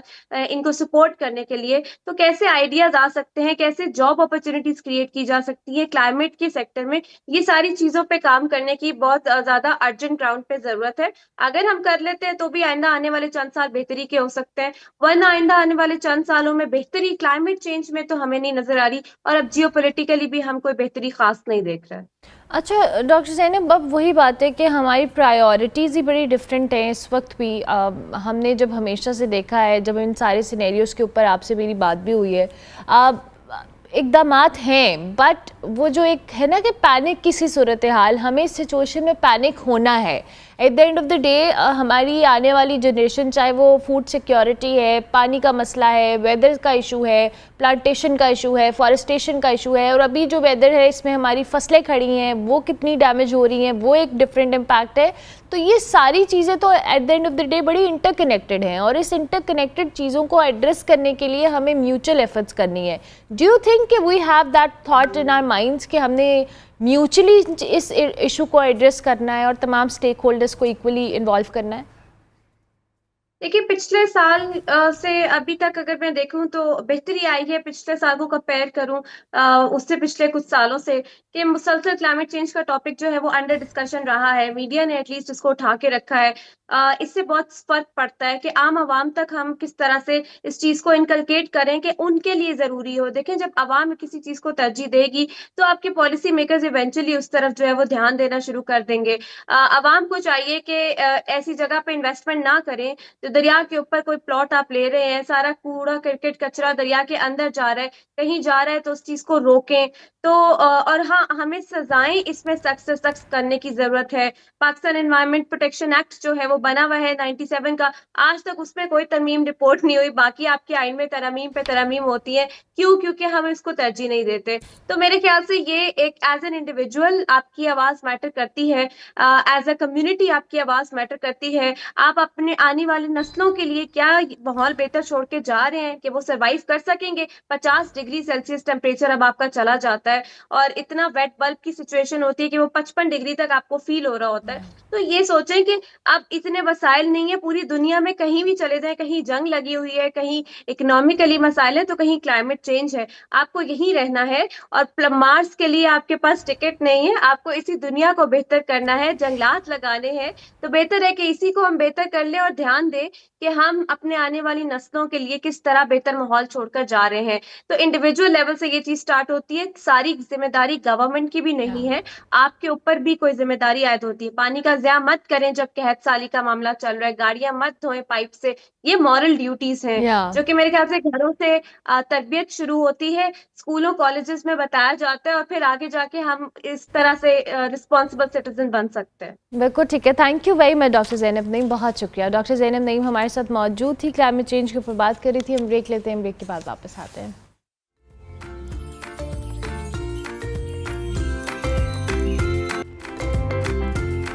इनको सपोर्ट करने के लिए। तो कैसे आइडियाज आ सकते हैं, कैसे जॉब अपॉर्चुनिटीज क्रिएट की जा सकती है क्लाइमेट के सेक्टर में, ये सारी चीजों पे काम करने की बहुत ज्यादा अर्जेंट ग्राउंड पे जरूरत है। अगर हम कर लेते हैं तो भी आइंदा आने वाले चंद साल बेहतरी के हो सकते हैं, वरना आइंदा आने वाले चंद सालों में बेहतरी क्लाइमेट चेंज में तो हमें नहीं नजर आ रही, और अब जियोपॉलिटिकली भी हम कोई बेहतरी खास नहीं देख रहे हैं। अच्छा डॉक्टर ज़ैनब, अब वही बात है कि हमारी प्रायोरिटीज़ ही बड़ी डिफरेंट हैं इस वक्त भी। हमने जब हमेशा से देखा है, जब इन सारे सिनेरियोज़ के ऊपर आपसे मेरी बात भी हुई है, इक़दामात हैं, बट वो जो एक है ना कि पैनिक की सी सूरत हाल, हमें इस सिचुएशन में पैनिक होना है। At the end of the day हमारी आने वाली जनरेशन, चाहे वो फूड सिक्योरिटी है, पानी का मसला है, वेदर का इशू है, प्लांटेशन का इशू है, फॉरेस्टेशन का इशू है, और अभी जो वेदर है इसमें हमारी फसलें खड़ी हैं वो कितनी डैमेज हो रही हैं, वो एक डिफरेंट इम्पैक्ट है। तो ये सारी चीज़ें तो at the end of the day बड़ी इंटरकनेक्टेड हैं, और इस इंटरकनेक्टेड चीज़ों को एड्रेस करने के लिए हमें म्यूचुअल एफर्ट्स करनी है। डू यू थिंक कि we have that thought in our minds कि हमने म्यूचुअली इस इशू को एड्रेस करना है और तमाम स्टेक होल्डर्स को इक्वली इन्वॉल्व करना है? देखिए, पिछले साल से अभी तक अगर मैं देखूं तो बेहतरी आई है। पिछले साल को कंपेयर करूं उससे पिछले कुछ सालों से, कि मुसलसल क्लाइमेट चेंज का टॉपिक जो है वो अंडर डिस्कशन रहा है, मीडिया ने एटलीस्ट इसको उठा के रखा है। इससे बहुत फर्क पड़ता है कि आम आवाम तक हम किस तरह से इस चीज को इनकलकेट करें कि उनके लिए जरूरी हो। देखें, जब आवाम किसी चीज को तरजीह देगी तो आपके पॉलिसी मेकर्स इवेंचुअली उस तरफ जो है वो ध्यान देना शुरू कर देंगे। आवाम को चाहिए कि ऐसी जगह पे इन्वेस्टमेंट ना करें, तो दरिया के ऊपर कोई प्लॉट आप ले रहे हैं, सारा कूड़ा करकट कचरा दरिया के अंदर जा रहा है, कहीं जा रहा है तो उस चीज को रोकें। तो और हाँ, हमें सजाएं इसमें सख्त से सख्त करने की जरूरत है। पाकिस्तान एनवायरमेंट प्रोटेक्शन एक्ट जो है वो बना हुआ है 97 का, आज तक उसमें कोई तरमीम रिपोर्ट नहीं हुई। बाकी आपके आइन में तरमीम पे तरमीम होती है, क्यों? क्योंकि हम इसको तरजीह नहीं देते। तो मेरे ख्याल से ये एक एज एन इंडिविजुअल आपकी आवाज मैटर करती है, एज अ कम्युनिटी आपकी आवाज मैटर करती है। आप अपने आने वाली नस्लों के लिए क्या माहौल बेहतर छोड़ के जा रहे हैं कि वो सरवाइव कर सकेंगे। 50 डिग्री सेल्सियस टेम्परेचर अब आपका चला जाता है, और इतना वेट बल्ब की सिचुएशन होती है कि वो 55 डिग्री तक आपको फील हो रहा होता है। तो ये सोचें कि अब इतने वसाइल नहीं है। पूरी दुनिया में कहीं भी चले जाए, कहीं जंग लगी हुई है, कहीं इकोनॉमिकली मसाइल है, तो कहीं क्लाइमेट चेंज है। आपको यहीं रहना है और मार्स के लिए आपके पास टिकट नहीं है। आपको इसी दुनिया को बेहतर करना है, जंगलात लगाने हैं। तो बेहतर है कि इसी को हम बेहतर कर ले और ध्यान दें कि हम अपने आने वाली नस्लों के लिए किस तरह बेहतर माहौल छोड़कर जा रहे हैं। तो इंडिविजुअल लेवल से ये चीज स्टार्ट होती है। सारी जिम्मेदारी गवर्नमेंट की भी नहीं है, आपके ऊपर भी कोई जिम्मेदारी आयद होती है। पानी का ज़या मत करें जब कहत साली का मामला चल रहा है, गाड़ियां मत धोएं पाइप से। ये मॉरल ड्यूटीज हैं जो कि मेरे ख्याल से घरों से तरबियत शुरू होती है, स्कूलों कॉलेजेस में बताया जाता है और फिर आगे जाके हम इस तरह से रिस्पॉन्सिबल सिटीजन बन सकते हैं। बिल्कुल ठीक है, thank you very much doctor Zainab Naeem, बहुत शुक्रिया। डॉक्टर ज़ैनब नईम हमारे साथ मौजूद थी, क्लाइमेट चेंज के ऊपर बात कर रही थी। हम ब्रेक लेते हैं, ब्रेक के बाद वापस आते हैं।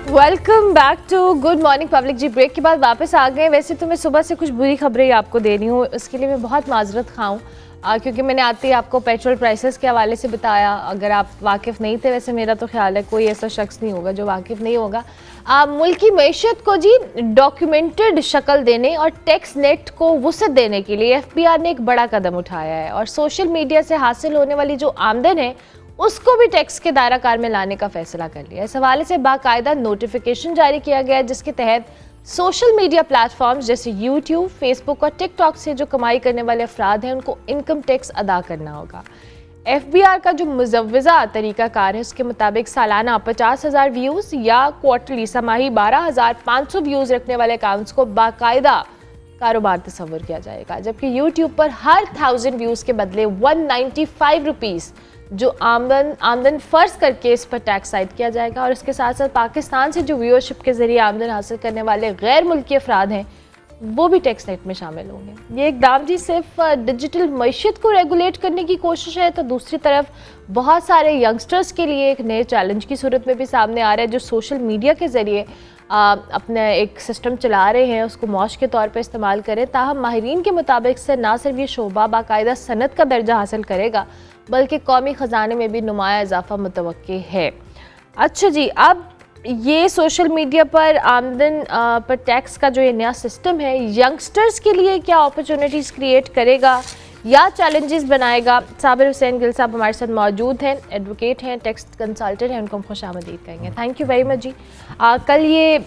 Welcome back to good morning public. जी ब्रेक के बाद वापस आ गए। वैसे तो मैं सुबह से कुछ बुरी खबरें आपको दे रही हूँ, इसके लिए मैं बहुत माजरत खाऊँ क्योंकि मैंने आते ही आपको पेट्रोल प्राइसेस के हवाले से बताया। अगर आप वाकिफ़ नहीं थे, वैसे मेरा तो ख्याल है कोई ऐसा शख्स नहीं होगा जो वाकिफ़ नहीं होगा। मुल्क की मईशत को जी डॉक्यूमेंटेड शक्ल देने और टैक्स नेट को वुसअत देने के लिए FBI ने एक बड़ा कदम उठाया है और सोशल मीडिया से हासिल होने वाली जो आमदन है उसको भी टैक्स के दायरा कार में लाने का फैसला कर लिया। इस हवाले से बाकायदा नोटिफिकेशन जारी किया गया है जिसके तहत सोशल मीडिया प्लेटफॉर्म्स जैसे यूट्यूब, फेसबुक और टिकटॉक से जो कमाई करने वाले अफराद हैं उनको इनकम टैक्स अदा करना होगा। FBI का जो मुजव्वज़ा तरीक़ाकार है उसके मुताबिक सालाना 50,000 व्यूज़ या क्वार्टरली समाही 12,500 व्यूज़ रखने वाले अकाउंट्स को बाकायदा कारोबार तस्वर किया जाएगा, जबकि यूट्यूब पर हर 1000 व्यूज़ के बदले 195 रुपीज़ जो आमदन फ़र्ज करके इस पर टैक्स आयद किया जाएगा। और इसके साथ साथ पाकिस्तान से जो व्यूअरशिप के ज़रिए आमदन हासिल करने वाले गैर मुल्की अफराद हैं वो भी टैक्स नेट में शामिल होंगे। ये इक़दाम जी सिर्फ डिजिटल मईशत को रेगुलेट करने की कोशिश है, तो दूसरी तरफ बहुत सारे यंगस्टर्स के लिए एक नए चैलेंज की सूरत में भी सामने आ रहा है, जो सोशल मीडिया के ज़रिए अपना एक सिस्टम चला रहे हैं, उसको मौज के तौर पे इस्तेमाल करें। ताहम माहिरीन के मुताबिक से ना सिर्फ ये शोबा बाकायदा सनत का दर्जा हासिल करेगा बल्कि कौमी ख़जाने में भी नुमाया इजाफा मुतवक्के है। अच्छा जी, अब ये सोशल मीडिया पर आमदन पर टैक्स का जो ये नया सिस्टम है यंगस्टर्स के लिए क्या अपॉर्चुनिटीज़ क्रिएट करेगा या चैलेंजेस बनाएगा? साबिर हुसैन गिल साहब हमारे साथ मौजूद हैं, एडवोकेट हैं, टैक्स कंसल्टेंट हैं, उनको हम खुशामदीद कहेंगे। थैंक यू वेरी मच जी। कल ये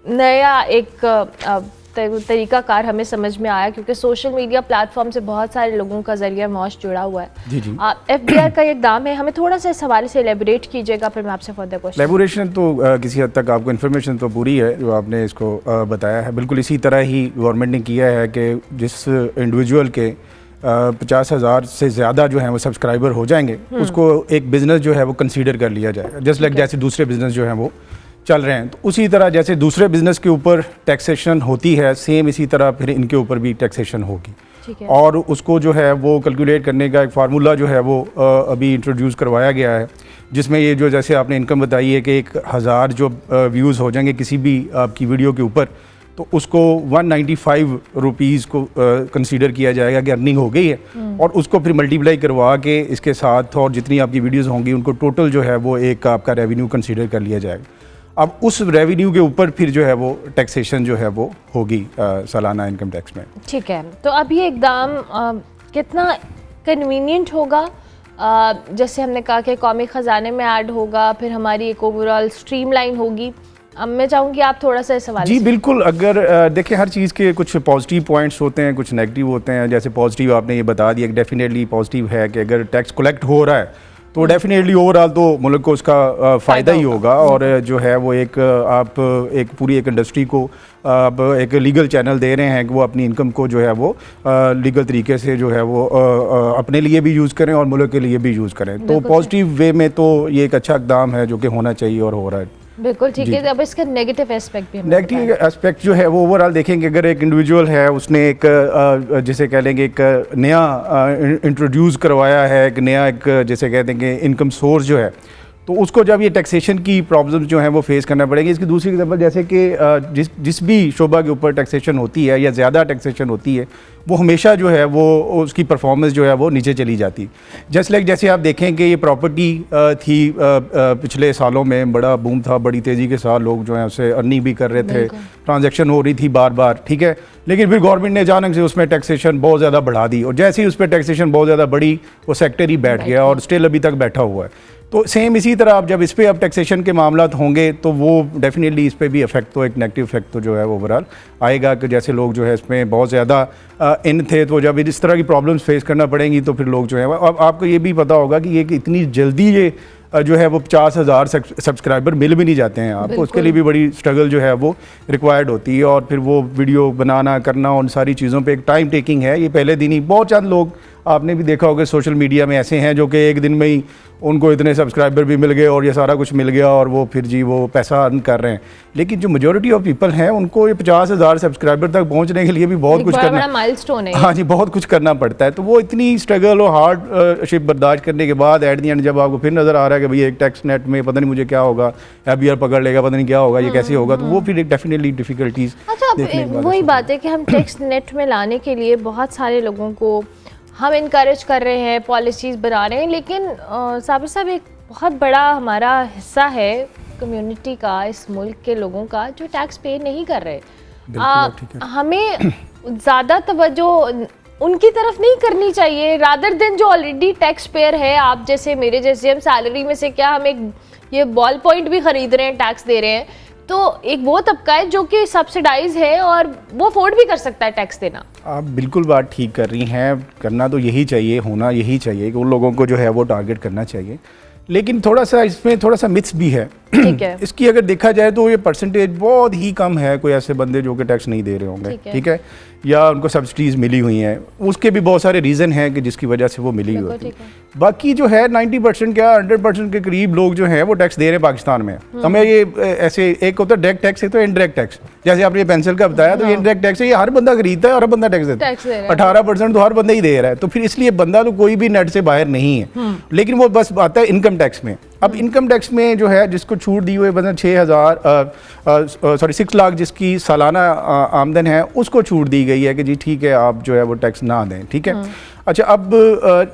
नया एक तरीक़ाकार हमें समझ में आया क्योंकि सोशल मीडिया प्लेटफॉर्म से बहुत सारे लोगों का ज़रिया मौज जुड़ा हुआ है। जी जी। FBI का एक दाम है, हमें थोड़ा सा इस हवाले से एलेबोरेट कीजिएगा, फिर मैं आपसे फर्दर क्वेश्चन। एलेबोरेशन तो किसी हद तक आपको इन्फॉर्मेशन तो पूरी है जो आपने इसको बताया है। बिल्कुल इसी तरह ही गवर्नमेंट ने किया है कि जिस इंडिविजुअल के 50,000 से ज़्यादा जो है वो सब्सक्राइबर हो जाएंगे उसको एक बिज़नेस जो है वो कंसीडर कर लिया जाएगा, जस्ट लाइक जैसे दूसरे बिज़नेस जो हैं वो चल रहे हैं। तो उसी तरह जैसे दूसरे बिज़नेस के ऊपर टैक्सेशन होती है, सेम इसी तरह फिर इनके ऊपर भी टैक्सेशन होगी। और उसको जो है वो कैलकुलेट करने का एक फार्मूला जो है वो अभी इंट्रोड्यूस करवाया गया है, जिसमें ये जो जैसे आपने इनकम बताई है कि 1000 जो व्यूज़ हो जाएंगे किसी भी आपकी वीडियो के ऊपर, तो उसको 195 रुपीज़ को कंसीडर किया जाएगा कि अर्निंग हो गई है, और उसको फिर मल्टीप्लाई करवा के इसके साथ और जितनी आपकी वीडियोज़ होंगी उनको टोटल जो है वो एक आपका रेवेन्यू कंसीडर कर लिया जाएगा। अब उस रेवेन्यू के ऊपर फिर जो है वो टैक्सेशन जो है वो होगी सालाना इनकम टैक्स में। ठीक है, तो अब ये एकदम कितना कन्वीनियंट होगा? जैसे हमने कहा कि कौमी ख़जाने में ऐड होगा, फिर हमारी एक ओवरऑल स्ट्रीमलाइन होगी। अब मैं चाहूँगी आप थोड़ा सा इस सवाल। जी बिल्कुल, अगर देखिए हर चीज़ के कुछ पॉजिटिव पॉइंट्स होते हैं, कुछ नेगेटिव होते हैं। जैसे पॉजिटिव आपने ये बता दिया कि डेफिनेटली पॉजिटिव है कि अगर टैक्स कलेक्ट हो रहा है तो डेफिनेटली ओवरऑल तो मुल्क को उसका फ़ायदा ही होगा, और जो है वो एक आप एक पूरी एक इंडस्ट्री को आप एक लीगल चैनल दे रहे हैं कि वो अपनी इनकम को जो है वो लीगल तरीके से जो है वो अपने लिए भी यूज़ करें और मुल्क के लिए भी यूज़ करें। तो पॉजिटिव वे में तो ये एक अच्छा इक़दाम है जो कि होना चाहिए और हो रहा है। बिल्कुल ठीक है। अब इसका नेगेटिव एस्पेक्ट भी, नेगेटिव एस्पेक्ट जो है वो ओवरऑल देखेंगे, अगर एक इंडिविजुअल है उसने एक जैसे कह लेंगे एक नया इंट्रोड्यूस करवाया है, एक नया एक जैसे कहते हैं कि इनकम सोर्स जो है, तो उसको जब ये टैक्सेशन की प्रॉब्लम्स जो हैं वो फेस करना पड़ेगी। इसकी दूसरी एग्जाम्पल जैसे कि जिस भी शोबा के ऊपर टैक्सेशन होती है या ज़्यादा टैक्सेशन होती है वो हमेशा जो है वो उसकी परफॉर्मेंस जो है वो नीचे चली जाती है। जैसे आप देखें कि ये प्रॉपर्टी थी पिछले सालों में बड़ा बूम था, बड़ी तेज़ी के साथ लोग जो है उससे अर्निंग भी कर रहे थे, ट्रांजैक्शन हो रही थी बार बार, ठीक है। लेकिन फिर गवर्नमेंट ने अचानक से उसमें टैक्सेशन बहुत ज़्यादा बढ़ा दी और जैसे ही उस पर टैक्सेशन बहुत ज़्यादा बढ़ी वो सेक्टर ही बैठ गया और स्टिल अभी तक बैठा हुआ है। तो सेम इसी तरह अब जब इस पर अब टैक्सेशन के मामला होंगे तो वो डेफिनेटली इस पर भी इफेक्ट तो एक नेगेटिव इफेक्ट तो जो है ओवरऑल आएगा कि जैसे लोग जो है इसमें बहुत ज़्यादा इन थे, तो जब इस तरह की प्रॉब्लम्स फेस करना पड़ेंगी तो फिर लोग जो है अब आपको ये भी पता होगा कि ये कि इतनी जल्दी ये जो है वो 50,000 सब्सक्राइबर मिल भी नहीं जाते हैं आपको, उसके लिए भी बड़ी स्ट्रगल जो है वो रिक्वायर्ड होती है और फिर वो वीडियो बनाना करना उन सारी चीज़ों पे एक टाइम टेकिंग है। ये पहले दिन ही बहुत चंद लोग आपने भी देखा होगा सोशल मीडिया में ऐसे हैं जो कि एक दिन में ही उनको इतने सब्सक्राइबर भी मिल गए और ये सारा कुछ मिल गया और वो फिर जी वो पैसा अर्न कर रहे हैं। लेकिन जो मेजॉरिटी ऑफ पीपल हैं उनको ये 50,000 सब्सक्राइबर तक पहुंचने के लिए भी बहुत कुछ करना, माइलस्टोन है। हाँ जी, बहुत कुछ करना पड़ता है। तो वो इतनी स्ट्रगल और हार्डशिप बर्दाश्त करने के बाद एट दी एंड जब आपको फिर नज़र आ रहा है कि भैया एक टैक्स नेट में पता नहीं मुझे क्या होगा, एफबीआर पकड़ लेगा, पता नहीं क्या होगा, ये कैसे होगा, तो वो फिर एक डेफिनेटली डिफिकल्टीज। अच्छा, वही बात है कि हम टैक्स नेट में लाने के लिए बहुत सारे लोगों को हम इनकरेज कर रहे हैं, पॉलिसीज़ बना रहे हैं, लेकिन साबिर साहब एक बहुत बड़ा हमारा हिस्सा है कम्युनिटी का, इस मुल्क के लोगों का जो टैक्स पे नहीं कर रहे। हमें ज़्यादा तवज्जो उनकी तरफ नहीं करनी चाहिए रादर देन जो ऑलरेडी टैक्स पेयर है, आप जैसे मेरे जैसे। हम सैलरी में से क्या हम एक ये बॉल पॉइंट भी ख़रीद रहे हैं, टैक्स दे रहे हैं, तो एक वो तबका है जो कि सब्सिडाइज है और वो अफोर्ड भी कर सकता है टैक्स देना। आप बिल्कुल बात ठीक कर रही हैं, करना तो यही चाहिए, होना यही चाहिए कि उन लोगों को जो है वो टारगेट करना चाहिए। लेकिन थोड़ा सा इसमें थोड़ा सा मिथ्स भी है। ठीक है। इसकी अगर देखा जाए तो ये परसेंटेज बहुत ही कम है, कोई ऐसे बंदे जो कि टैक्स नहीं दे रहे होंगे, ठीक है, या उनको सब्सिडीज़ मिली हुई हैं। उसके भी बहुत सारे रीज़न हैं कि जिसकी वजह से वो मिली हुई होती है। बाकी जो है 90% क्या 100% के करीब लोग जो हैं वो टैक्स दे रहे हैं पाकिस्तान में। हमें ये ऐसे एक होता है डायरेक्ट टैक्स, एक तो इनडायरेक्ट टैक्स। जैसे आपने पेंसिल का बताया तो ये इनडायरेक्ट टैक्स है, ये हर बंदा खरीदता है और हर बंदा टैक्स देता है। 18% तो हर बंदा ही दे रहा है, तो फिर इसलिए बंदा तो कोई भी नेट से बाहर नहीं है। लेकिन वो बस आता है इनकम टैक्स में। अब इनकम टैक्स में जो है जिसको छूट दी हुई बंदा 6 लाख जिसकी सालाना आमदन है उसको छूट दी गई है कि जी ठीक है आप जो है वो टैक्स ना दें, ठीक है। अच्छा, अब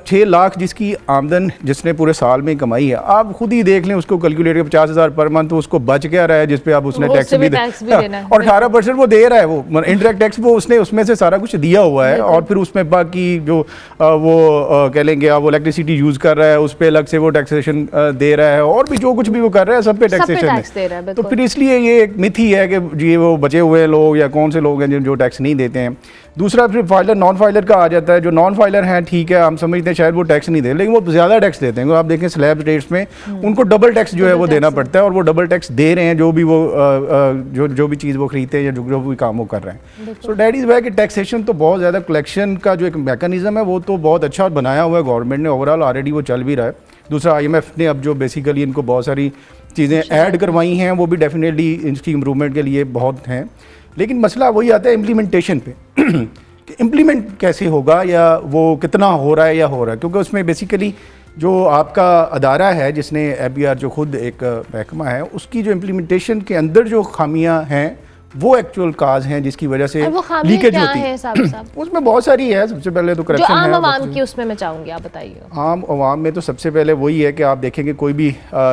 6 लाख जिसकी आमदन जिसने पूरे साल में कमाई है, आप खुद ही देख लें उसको कैलकुलेट कर 50,000 पर मंथ, तो उसको बच क्या रहा है जिस पे आप उसने टैक्स भी देना और 18% वो दे रहा है, वो इनडायरेक्ट टैक्स वो उसने उसमें से सारा कुछ दिया हुआ है। और फिर उसमें बाकी जो वो कह लेंगे आप वो इलेक्ट्रिसिटी यूज़ कर रहा है उस पर अलग से वो टैक्सेशन दे रहा है, और भी जो कुछ भी वो कर रहा है सब पे टैक्सेशन है। तो फिर इसलिए ये एक मिथ ही है कि जी वो बचे हुए लोग या कौन से लोग हैं जो टैक्स नहीं देते हैं। दूसरा फिर फाइलर नॉन फाइलर का आ जाता है। जो नॉन फाइलर हैं ठीक है, हम समझते हैं शायद वो टैक्स नहीं दे, लेकिन वो ज़्यादा टैक्स देते हैं। आप देखें स्लैब रेट्स में उनको डबल टैक्स जो है वो देना पड़ता है, और वो डबल टैक्स दे रहे हैं जो भी वो जो भी चीज़ वो खरीदते हैं या जो भी काम वो कर रहे हैं। सो डैट इज़ वाई कि टैक्सेशन तो बहुत ज़्यादा कलेक्शन का जो एक मैकेनिज्म है वो तो बहुत अच्छा बनाया हुआ है गवर्नमेंट ने, ओवरऑल ऑलरेडी वो चल भी रहा है। दूसरा IMF ने अब जो बेसिकली इनको बहुत सारी चीज़ें ऐड करवाई हैं वो भी डेफिनेटली इसकी इम्प्रूवमेंट के लिए बहुत हैं। लेकिन मसला वही आता है इम्प्लीमेंटेशन पे कि इम्प्लीमेंट कैसे होगा या वो कितना हो रहा है या हो रहा है, क्योंकि उसमें बेसिकली जो आपका अदारा है जिसने FBR जो खुद एक महकमा है उसकी जो इम्प्लीमेंटेशन के अंदर जो खामियां हैं वो एक्चुअल काज हैं जिसकी वजह से लीकेज होती है। उसमें बहुत सारी है। सबसे पहले तो करप्शन है। आम आवाम की उसमें मैं चाहूँगी आप बताइए। आम आवाम में तो सबसे पहले वही है कि आप देखेंगे कोई भी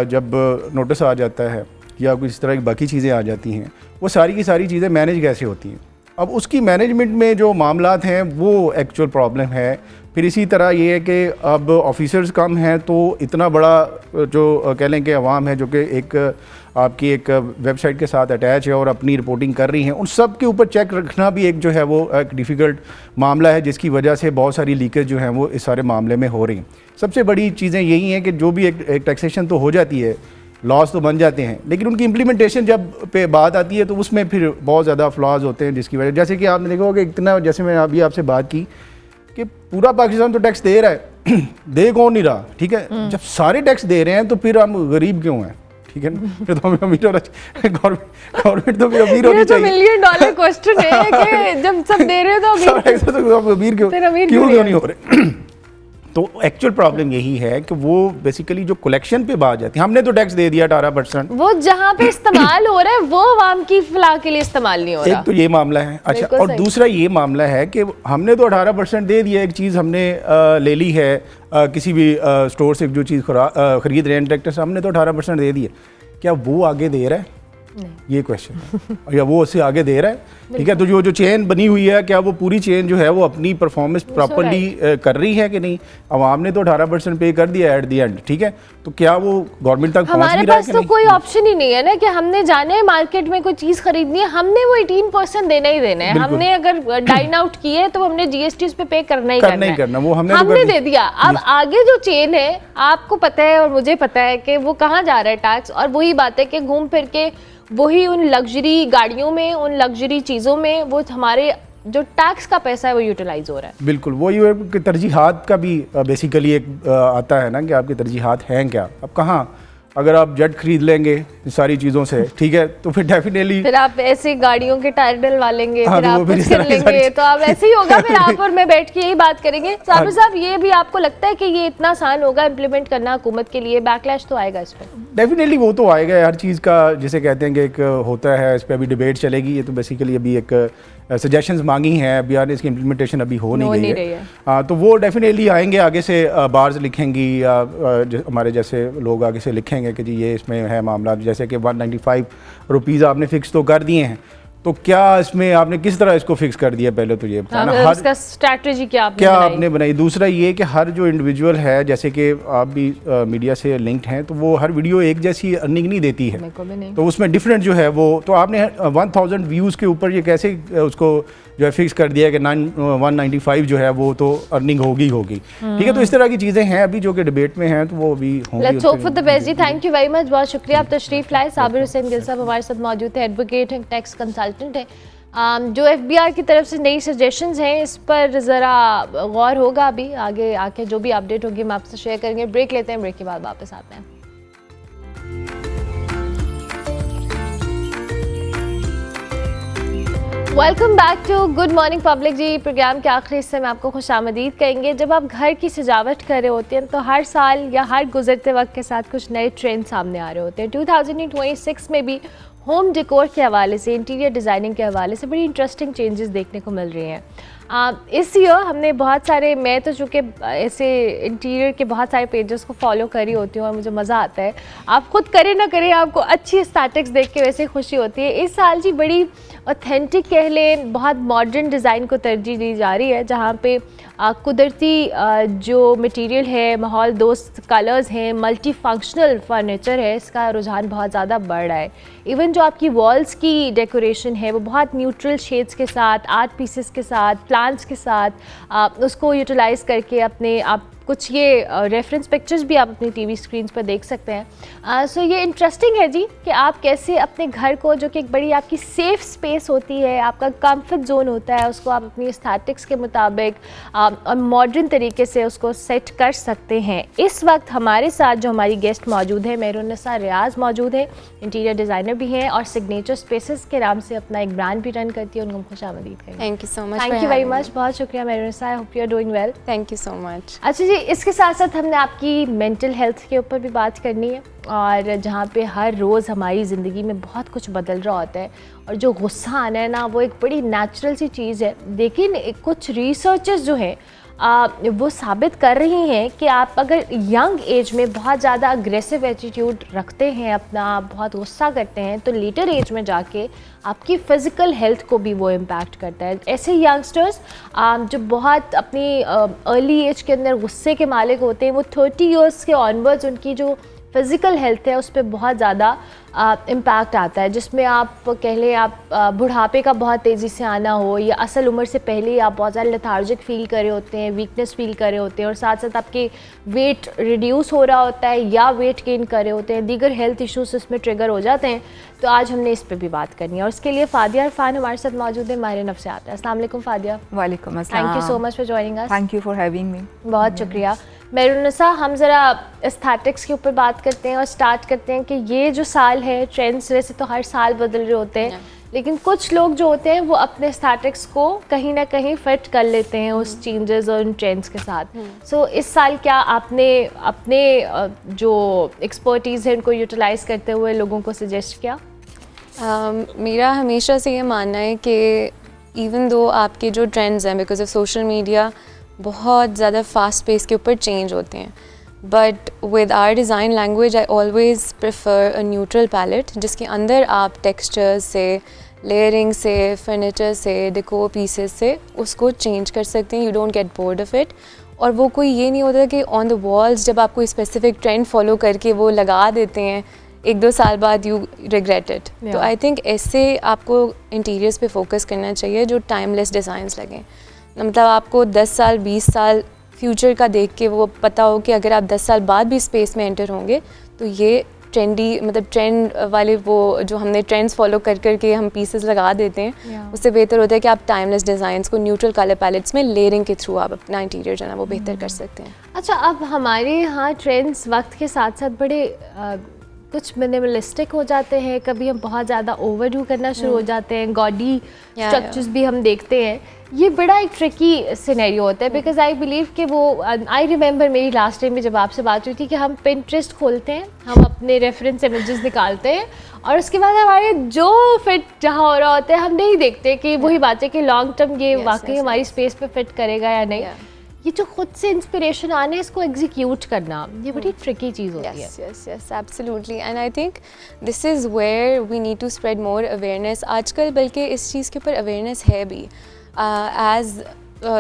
जब नोटिस आ जाता है या कुछ इस तरह की बाकी चीज़ें आ जाती हैं, वो सारी की सारी चीज़ें मैनेज कैसे होती हैं। अब उसकी मैनेजमेंट में जो मामलात हैं वो एक्चुअल प्रॉब्लम है। फिर इसी तरह ये है कि अब ऑफिसर्स कम हैं तो इतना बड़ा जो कह लें कि अवाम है जो कि एक आपकी एक वेबसाइट के साथ अटैच है और अपनी रिपोर्टिंग कर रही हैं, उन सब के ऊपर चेक रखना भी एक जो है वो एक डिफ़िकल्ट मामला है, जिसकी वजह से बहुत सारी लीकेज जो हैं वो इस सारे मामले में हो रही हैं। सबसे बड़ी चीज़ें यही हैं कि जो भी एक टैक्सेशन तो हो जाती है, लॉस तो बन जाते हैं, लेकिन उनकी इम्प्लीमेंटेशन जब पे बात आती है तो उसमें फिर बहुत ज़्यादा फ्लॉज होते हैं, जिसकी वजह जैसे कि आपने देखा होगा कि इतना, जैसे मैं अभी आपसे बात की कि पूरा पाकिस्तान तो टैक्स दे रहा है दे कौन नहीं रहा, ठीक है। जब सारे टैक्स दे रहे हैं तो फिर हम गरीब क्यों हैं, ठीक है ना। फिर तो हमें अमीर होना चाहिए, गवर्नमेंट तो भी अमीर होनी चाहिए। $1 मिलियन क्वेश्चन है कि जब सब दे रहे हो तो अमीर क्यों नहीं हो रहे। तो एक्चुअल प्रॉब्लम यही है कि वो बेसिकली जो कलेक्शन पे बात जाती है, हमने तो टैक्स दे दिया 18%, वो जहाँ पे इस्तेमाल हो रहा है वो आवाम की फलाह के लिए इस्तेमाल नहीं हो रहा। एक तो ये मामला है। अच्छा, बिल्कुल और सही। दूसरा ये मामला है कि हमने तो 18% दे दिया, एक चीज़ हमने ले ली है किसी भी स्टोर से जो चीज़ खरीद रहे हैं ट्रैक्टर से, हमने तो 18% दे दिया, क्या वो आगे दे रहा है? ये क्वेश्चन है। या वो उससे आगे दे रहा है? ठीक है, तो जो चेन बनी हुई है, क्या वो पूरी चेन जो है वो अपनी परफॉर्मेंस प्रॉपर्ली कर रही है कि नहीं? अवाम ने तो 18% पे कर दिया एट द एंड, ठीक है, तो क्या वो गवर्नमेंट तक पहुंच हमारे भी रहा है पास कि तो नहीं? कोई ऑप्शन ही नहीं है ना कि हमने जाना है मार्केट में कोई चीज खरीदनी है, हमने वो 18% देना ही देना है। बिल्कुल। हमने अगर डाइन आउट की है तो हमने जीएसटी उस पे पे करना ही करना ही करना, वो हमने तो हमने कर दे दिया। अब आगे जो चेन है, आपको पता है और मुझे पता है कि वो कहाँ जा रहा है टैक्स, और वही बात है कि घूम फिर के वही उन लग्जरी गाड़ियों में, उन लग्जरी चीज़ों में वो हमारे जो टैक्स का पैसा है वो यूटिलाइज हो रहा है। बिल्कुल, वही है कि तरजीहात का भी बेसिकली एक आता है ना कि आपकी तरजीहात हैं क्या। अब कहाँ, अगर आप जेट खरीद लेंगे इन सारी चीज़ों से, ठीक है, तो फिर डेफिनेटली फिर आप ऐसे गाड़ियों के टायर डलवा लेंगे, हाँ, फिर तो आप वो फिर कुछ इस कर तरह की लेंगे, सारी तो अब ऐसे ही होगा। फिर आप और मैं बैठ के यही बात करेंगे। साबिर साहब, ये भी आपको लगता है कि ये इतना आसान होगा इम्प्लीमेंट करना हुकूमत के लिए? बैकलैश तो आएगा इस पर। डेफिनेटली वो तो आएगा, हर चीज़ का जिसे कहते हैं कि एक होता है, इस पर अभी डिबेट चलेगी। ये तो बेसिकली अभी एक सजेशंस मांगी हैं, अभी यार इसकी इम्प्लीमेंटेशन अभी हो नहीं रही है। तो वो डेफिनेटली आएंगे, आगे से बार्स लिखेंगी या हमारे जैसे लोग आगे से लिखेंगे कि जी ये इसमें है मामला। जैसे कि 195 रुपीज़ आपने फ़िक्स तो कर दिए हैं, तो क्या इसमें आपने किस तरह इसको फिक्स कर दिया, पहले तो ये बताना। हाँ, उसका स्ट्रैटेजी क्या आपने बनाई? दूसरा ये कि हर जो इंडिविजुअल है, जैसे कि आप भी मीडिया से लिंक्ड हैं, तो वो हर वीडियो एक जैसी अर्निंग नहीं देती है, मेरे को भी नहीं। तो उसमें डिफरेंट जो है वो, तो आपने 1000 व्यूज़ के ऊपर ये कैसे उसको जो है फिक्स कर दिया कि 195 जो है वो तो अर्निंग होगी। ठीक है, तो इस तरह की चीज़ें हैं अभी जो कि डिबेट में हैं, तो वो अभी होंगी। Let's hope for the best जी। थैंक यू वेरी मच, बहुत शुक्रिया आप तशरीफ लाए। साबिर हुसैन गिल साहब हमारे साथ मौजूद है, एडवोकेट हैं, टैक्स कंसल्टेंट हैं। जो FBR की तरफ से नई सजेशंस हैं, इस पर ज़रा गौर होगा अभी आगे आके, जो भी अपडेट होगी हम आपसे शेयर करेंगे। ब्रेक लेते हैं, ब्रेक के बाद वापस आते हैं। Welcome back to good morning public जी। प्रोग्राम के आखिरी हिस्से में आपको खुशामदीद कहेंगे। जब आप घर की सजावट कर रहे होते हैं तो हर साल या हर गुजरते वक्त के साथ कुछ नए ट्रेंड सामने आ रहे होते हैं। 2026 में भी होम डेकोर के हवाले से, इंटीरियर डिज़ाइनिंग के हवाले से बड़ी इंटरेस्टिंग चेंजेस देखने को मिल रही हैं। इस ईयर हमने बहुत सारे, मैं तो चूँकि ऐसे इंटीरियर के बहुत सारे पेजेस को फॉलो करी होती हूँ और मुझे मज़ा आता है। आप खुद करें ना करें, आपको अच्छी एस्थेटिक्स देख के वैसे खुशी होती है। इस साल जी बड़ी ऑथेंटिक कह लें, बहुत मॉडर्न डिज़ाइन को तरजीह दी जा रही है, जहाँ पे कुदरती जो मटेरियल है, माहौल दोस्त कलर्स हैं, मल्टी फंक्शनल फर्नीचर है, इसका रुझान बहुत ज़्यादा बढ़ रहा है। इवन जो आपकी वॉल्स की डेकोरेशन है वो बहुत न्यूट्रल शेड्स के साथ, आर्ट पीसेस के साथ, प्लांट्स के साथ उसको यूटिलाइज़ करके अपने आप कुछ ये रेफरेंस पिक्चर्स भी आप अपनी टीवी स्क्रीन्स पर देख सकते हैं। सो ये इंटरेस्टिंग है जी कि आप कैसे अपने घर को, जो कि एक बड़ी आपकी सेफ़ स्पेस होती है, आपका कंफर्ट जोन होता है, उसको आप अपनी एस्थेटिक्स के मुताबिक और मॉडर्न तरीके से उसको सेट कर सकते हैं। इस वक्त हमारे साथ जो हमारी गेस्ट मौजूद है, मेहरुन्निसा रियाज मौजूद है, इंटीरियर डिज़ाइनर भी हैं और सिग्नेचर स्पेसेस के नाम से अपना एक ब्रांड भी रन करती है। उनको खुशामदीद करें। Thank you so much. Thank you very much, बहुत शुक्रिया Mehrunnisa. I hope you are doing well. Thank you so much. अच्छा जी, इसके साथ साथ हमने आपकी मेंटल हेल्थ के ऊपर भी बात करनी है, और जहाँ पे हर रोज़ हमारी ज़िंदगी में बहुत कुछ बदल रहा होता है, और जो गुस्सा आना है ना, वो एक बड़ी नेचुरल सी चीज़ है। लेकिन कुछ रिसर्चर्स जो हैं वो साबित कर रही हैं कि आप अगर यंग एज में बहुत ज़्यादा अग्रेसिव एटीट्यूड रखते हैं, अपना बहुत गुस्सा करते हैं, तो लेटर एज में जाके आपकी फ़िज़िकल हेल्थ को भी वो इम्पैक्ट करता है। ऐसे यंगस्टर्स जो बहुत अपनी अर्ली एज के अंदर गुस्से के मालिक होते हैं, वो 30 इयर्स के ऑनवर्ड्स उनकी जो फ़िज़िकल हेल्थ है उस पर बहुत ज़्यादा इम्पैक्ट आता है, जिसमें आप कह लें आप बुढ़ापे का बहुत तेज़ी से आना हो, या असल उम्र से पहले ही आप बहुत ज़्यादा लेथार्जिक फ़ील कर रहे होते हैं, वीकनेस फ़ील कर रहे होते हैं, और साथ साथ आपके वेट रिड्यूस हो रहा होता है या वेट गेन कर रहे होते हैं, दीगर हेल्थ इश्यूज इसमें ट्रिगर हो जाते हैं। तो आज हमने इस पर भी बात करनी है, और इसके लिए फ़ादिया इरफान हमारे साथ मौजूद है, माहिर नफ्सियात है। अस्सलाम वालेकुम फ़ादिया। वालेकुम अस्सलाम। Thank you so much for joining us. Thank you for having मी। बहुत शुक्रिया। मेहरुन्निसा, हम ज़रा एस्थेटिक्स के ऊपर बात करते हैं और स्टार्ट करते हैं कि ये जो साल है, ट्रेंड्स वैसे तो हर साल बदल रहे होते हैं, लेकिन कुछ लोग जो होते हैं वो अपने स्टैटिक्स को कहीं ना कहीं फिट कर लेते हैं उस चेंजेस और उन ट्रेंड्स के साथ। सो इस साल क्या आपने अपने जो एक्सपर्टीज़ है उनको यूटिलाइज़ करते हुए लोगों को सजेस्ट किया? मेरा हमेशा से ये मानना है कि इवन दो आपके जो ट्रेंड्स हैं बिकॉज ऑफ सोशल मीडिया बहुत ज़्यादा फास्ट पेस के ऊपर चेंज होते हैं, but with our design language I always prefer a neutral palette जिसके अंदर आप टेक्सचर्स से, लेयरिंग से, फर्नीचर से, डेकोर पीसेस से उसको चेंज कर सकते हैं। You don't get bored of it. और वो कोई ये नहीं होता कि ऑन द वॉल्स जब आप कोई स्पेसिफिक ट्रेंड फॉलो करके वो लगा देते हैं 1-2 साल बाद यू रिग्रेट इट। तो आई थिंक ऐसे आपको इंटीरियर्स पे फोकस करना चाहिए जो टाइमलेस डिज़ाइंस लगें। मतलब आपको 10 साल 20 साल फ्यूचर का देख के वो पता हो कि अगर आप 10 साल बाद भी स्पेस में एंटर होंगे तो ये ट्रेंडी मतलब ट्रेंड वाले वो जो हमने ट्रेंड्स फॉलो कर के हम पीसेस लगा देते हैं उससे बेहतर होता है कि आप टाइमलेस डिज़ाइंस को न्यूट्रल कलर पैलेट्स में लेयरिंग के थ्रू आप अपना इंटीरियर जो है वो बेहतर कर सकते हैं। अच्छा, अब हमारे यहाँ ट्रेंड्स वक्त के साथ साथ बड़े कुछ मिनिमलिस्टिक हो जाते हैं, कभी हम बहुत ज़्यादा ओवरडू करना शुरू हो जाते हैं, गॉडी स्ट्रक्चर्स भी हम देखते हैं। ये बड़ा एक ट्रिकी सिनेरियो होता है बिकॉज आई बिलीव कि वो आई रिमेंबर मेरी लास्ट टाइम में जब आपसे बात हुई थी कि हम पिंटरेस्ट खोलते हैं, हम अपने रेफरेंस इमेजेस निकालते हैं और उसके बाद हमारे जो फिट जहाँ हो रहा होता है हम नहीं देखते कि वही बात है कि लॉन्ग टर्म ये वाकई हमारी स्पेस पे फिट करेगा या नहीं। ये जो खुद से इंस्पिरेशन आने इसको एग्जीक्यूट करना ये बड़ी ट्रिकी चीज़ होती है। Yes, absolutely. And I think this is where we need to spread more awareness. आजकल बल्कि इस चीज़ के ऊपर awareness है भी। As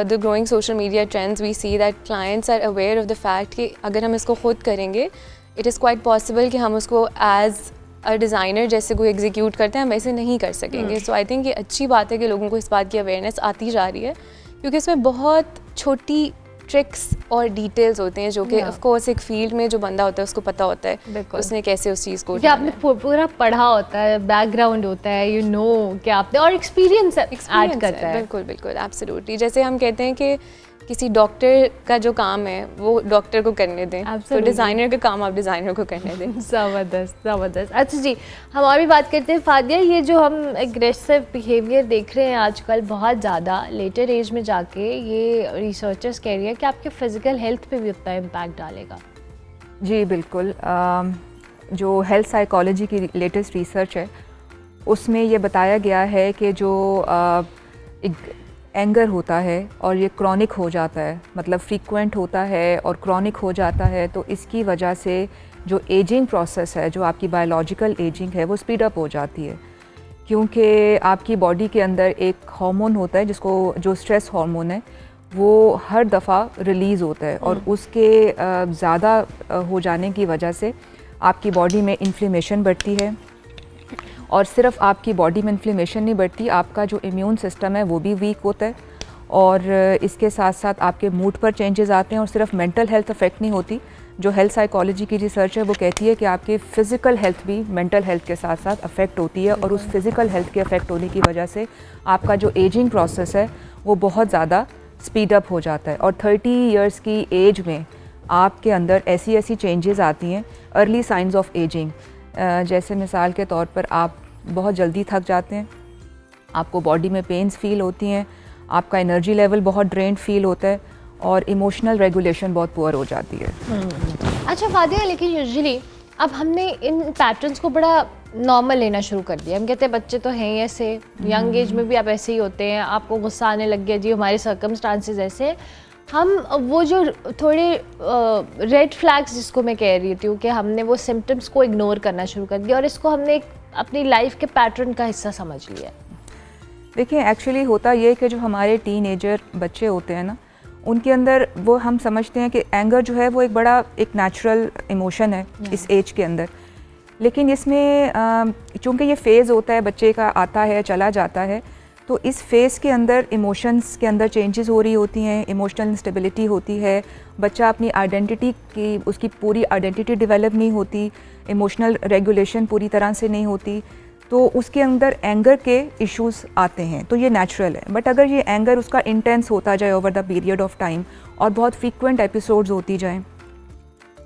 the growing social media trends, we see that clients are aware of the fact कि अगर हम इसको खुद करेंगे, it is quite possible कि हम उसको as a designer जैसे कोई execute करते हैं हम ऐसे नहीं कर सकेंगे। So I think ये अच्छी बात है कि लोगों को इस बात की awareness आती जा रही है क्योंकि इसमें बहुत छोटी ट्रिक्स और डिटेल्स होते हैं जो कि ऑफ कोर्स एक फील्ड में जो बंदा होता है उसको पता होता है उसने कैसे उस चीज़ को आपने पूरा पढ़ा होता है, बैकग्राउंड होता है, यू नो कि आपने और एक्सपीरियंस ऐड करता है। बिल्कुल बिल्कुल एब्सोल्युटली। जैसे हम कहते हैं कि किसी डॉक्टर का जो काम है वो डॉक्टर को करने दें, तो डिज़ाइनर का काम आप डिज़ाइनर को करने दें। ज़बरदस्त ज़बरदस्त। अच्छा जी, हम और भी बात करते हैं फादिया, ये जो हम एग्रेसिव बिहेवियर देख रहे हैं आजकल बहुत ज़्यादा लेटर एज में जाके, ये रिसर्चर्स कह रही है कि आपके फिज़िकल हेल्थ पे भी उतना इम्पैक्ट डालेगा। जी बिल्कुल। जो हेल्थ साइकोलॉजी की लेटेस्ट रिसर्च है उसमें ये बताया गया है कि जो एक एंगर होता है और ये क्रॉनिक हो जाता है, मतलब फ्रीक्वेंट होता है और क्रॉनिक हो जाता है, तो इसकी वजह से जो एजिंग प्रोसेस है, जो आपकी बायोलॉजिकल एजिंग है वो स्पीड अप हो जाती है क्योंकि आपकी बॉडी के अंदर एक हार्मोन होता है जिसको जो स्ट्रेस हार्मोन है वो हर दफ़ा रिलीज़ होता है और उसके ज़्यादा हो जाने की वजह से आपकी बॉडी में इन्फ्लेमेशन बढ़ती है और सिर्फ आपकी बॉडी में इन्फ्लेमेशन नहीं बढ़ती, आपका जो इम्यून सिस्टम है वो भी वीक होता है और इसके साथ साथ आपके मूड पर चेंजेस आते हैं और सिर्फ मेंटल हेल्थ अफेक्ट नहीं होती। जो हेल्थ साइकोलॉजी की रिसर्च है वो कहती है कि आपकी फ़िज़िकल हेल्थ भी मेंटल हेल्थ के साथ साथ अफेक्ट होती है और उस फिज़िकल हेल्थ के अफेक्ट होने की वजह से आपका जो एजिंग प्रोसेस है वो बहुत ज़्यादा स्पीड अप हो जाता है और 30 इयर्स की एज में आपके अंदर ऐसी ऐसी चेंजेस आती हैं, अर्ली साइंस ऑफ एजिंग। जैसे मिसाल के तौर पर आप बहुत जल्दी थक जाते हैं, आपको बॉडी में पेन्स फील होती हैं, आपका एनर्जी लेवल बहुत ड्रेन फील होता है और इमोशनल रेगुलेशन बहुत पुअर हो जाती है। अच्छा फादिया, लेकिन यूजुअली अब हमने इन पैटर्न्स को बड़ा नॉर्मल लेना शुरू कर दिया। हम कहते हैं बच्चे तो हैं ही ऐसे, यंग एज में भी आप ऐसे ही होते हैं, आपको गुस्सा आने लग गया जी, हमारे सर्कमस्टांसेस ऐसे। हम वो जो थोड़े रेड फ्लैग्स जिसको मैं कह रही थी कि हमने वो सिम्टम्स को इग्नोर करना शुरू कर दिया और इसको हमने अपनी लाइफ के पैटर्न का हिस्सा समझ लिया। देखिए एक्चुअली होता ये कि जो हमारे टीनेजर बच्चे होते हैं ना, उनके अंदर वो हम समझते हैं कि एंगर जो है वो एक बड़ा एक नेचुरल इमोशन है इस एज के अंदर, लेकिन इसमें चूँकि ये फ़ेज़ होता है बच्चे का, आता है चला जाता है, तो इस फेज़ के अंदर इमोशंस के अंदर चेंजेस हो रही होती हैं, इमोशनल इंस्टेबिलिटी होती है, बच्चा अपनी आइडेंटिटी की उसकी पूरी आइडेंटिटी डेवलप नहीं होती, इमोशनल रेगुलेशन पूरी तरह से नहीं होती, तो उसके अंदर एंगर के इश्यूज़ आते हैं, तो ये नेचुरल है। बट अगर ये एंगर उसका इंटेंस होता जाए over the period of time और बहुत फ्रीक्वेंट एपिसोड्स होती जाएँ,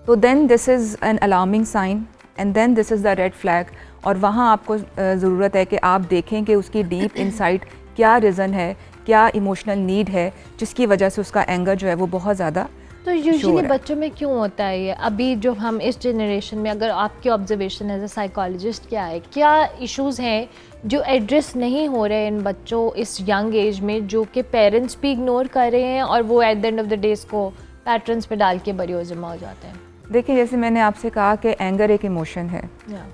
तो then this is an alarming sign and then this is the red flag. और वहाँ आपको ज़रूरत है कि आप देखें कि उसकी डीप इनसाइट क्या रीज़न है, क्या इमोशनल नीड है जिसकी वजह से उसका एंगर जो है वो बहुत ज़्यादा तो शोर यूजुअली है। बच्चों में क्यों होता है ये? अभी जो हम इस जनरेशन में, अगर आपकी ऑब्जर्वेशन एज अ साइकोलॉजिस्ट क्या है, क्या इश्यूज हैं जो एड्रेस नहीं हो रहे इन बच्चों इस यंग एज में, जो कि पेरेंट्स भी इग्नोर कर रहे हैं और वो at the end of the day इसको पैटर्न्स पे डाल के बरियोज़िमा हो जाते हैं? देखिए, जैसे मैंने आपसे कहा कि एंगर एक इमोशन है।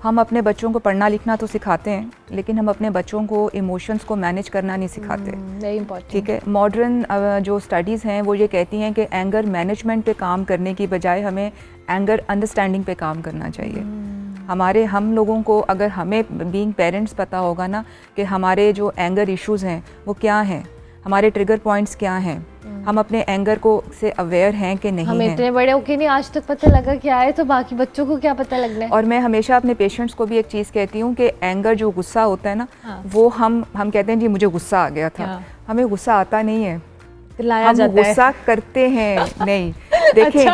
हम अपने बच्चों को पढ़ना लिखना तो सिखाते हैं, लेकिन हम अपने बच्चों को इमोशंस को मैनेज करना नहीं सिखाते। Very important. ठीक है, मॉडर्न जो स्टडीज़ हैं वो ये कहती हैं कि एंगर मैनेजमेंट पे काम करने की बजाय हमें एंगर अंडरस्टैंडिंग पे काम करना चाहिए। हम लोगों को, अगर हमें बीइंग पेरेंट्स पता होगा ना कि हमारे जो एंगर इश्यूज़ हैं वो क्या हैं, हमारे ट्रिगर पॉइंट्स क्या हैं, हम अपने एंगर को से अवेयर हैं कि नहीं हमें हैं। इतने बड़े होके नहीं आज तक पता लगा क्या है, तो बाकी बच्चों को क्या पता लगना है? और मैं हमेशा अपने पेशेंट्स को भी एक चीज़ कहती हूँ कि एंगर जो गुस्सा होता है ना, वो हम कहते हैं जी मुझे गुस्सा आ गया था। हमें गुस्सा आता नहीं है, लाया हम जाता है। गुस्सा करते हैं नहीं। देखिए,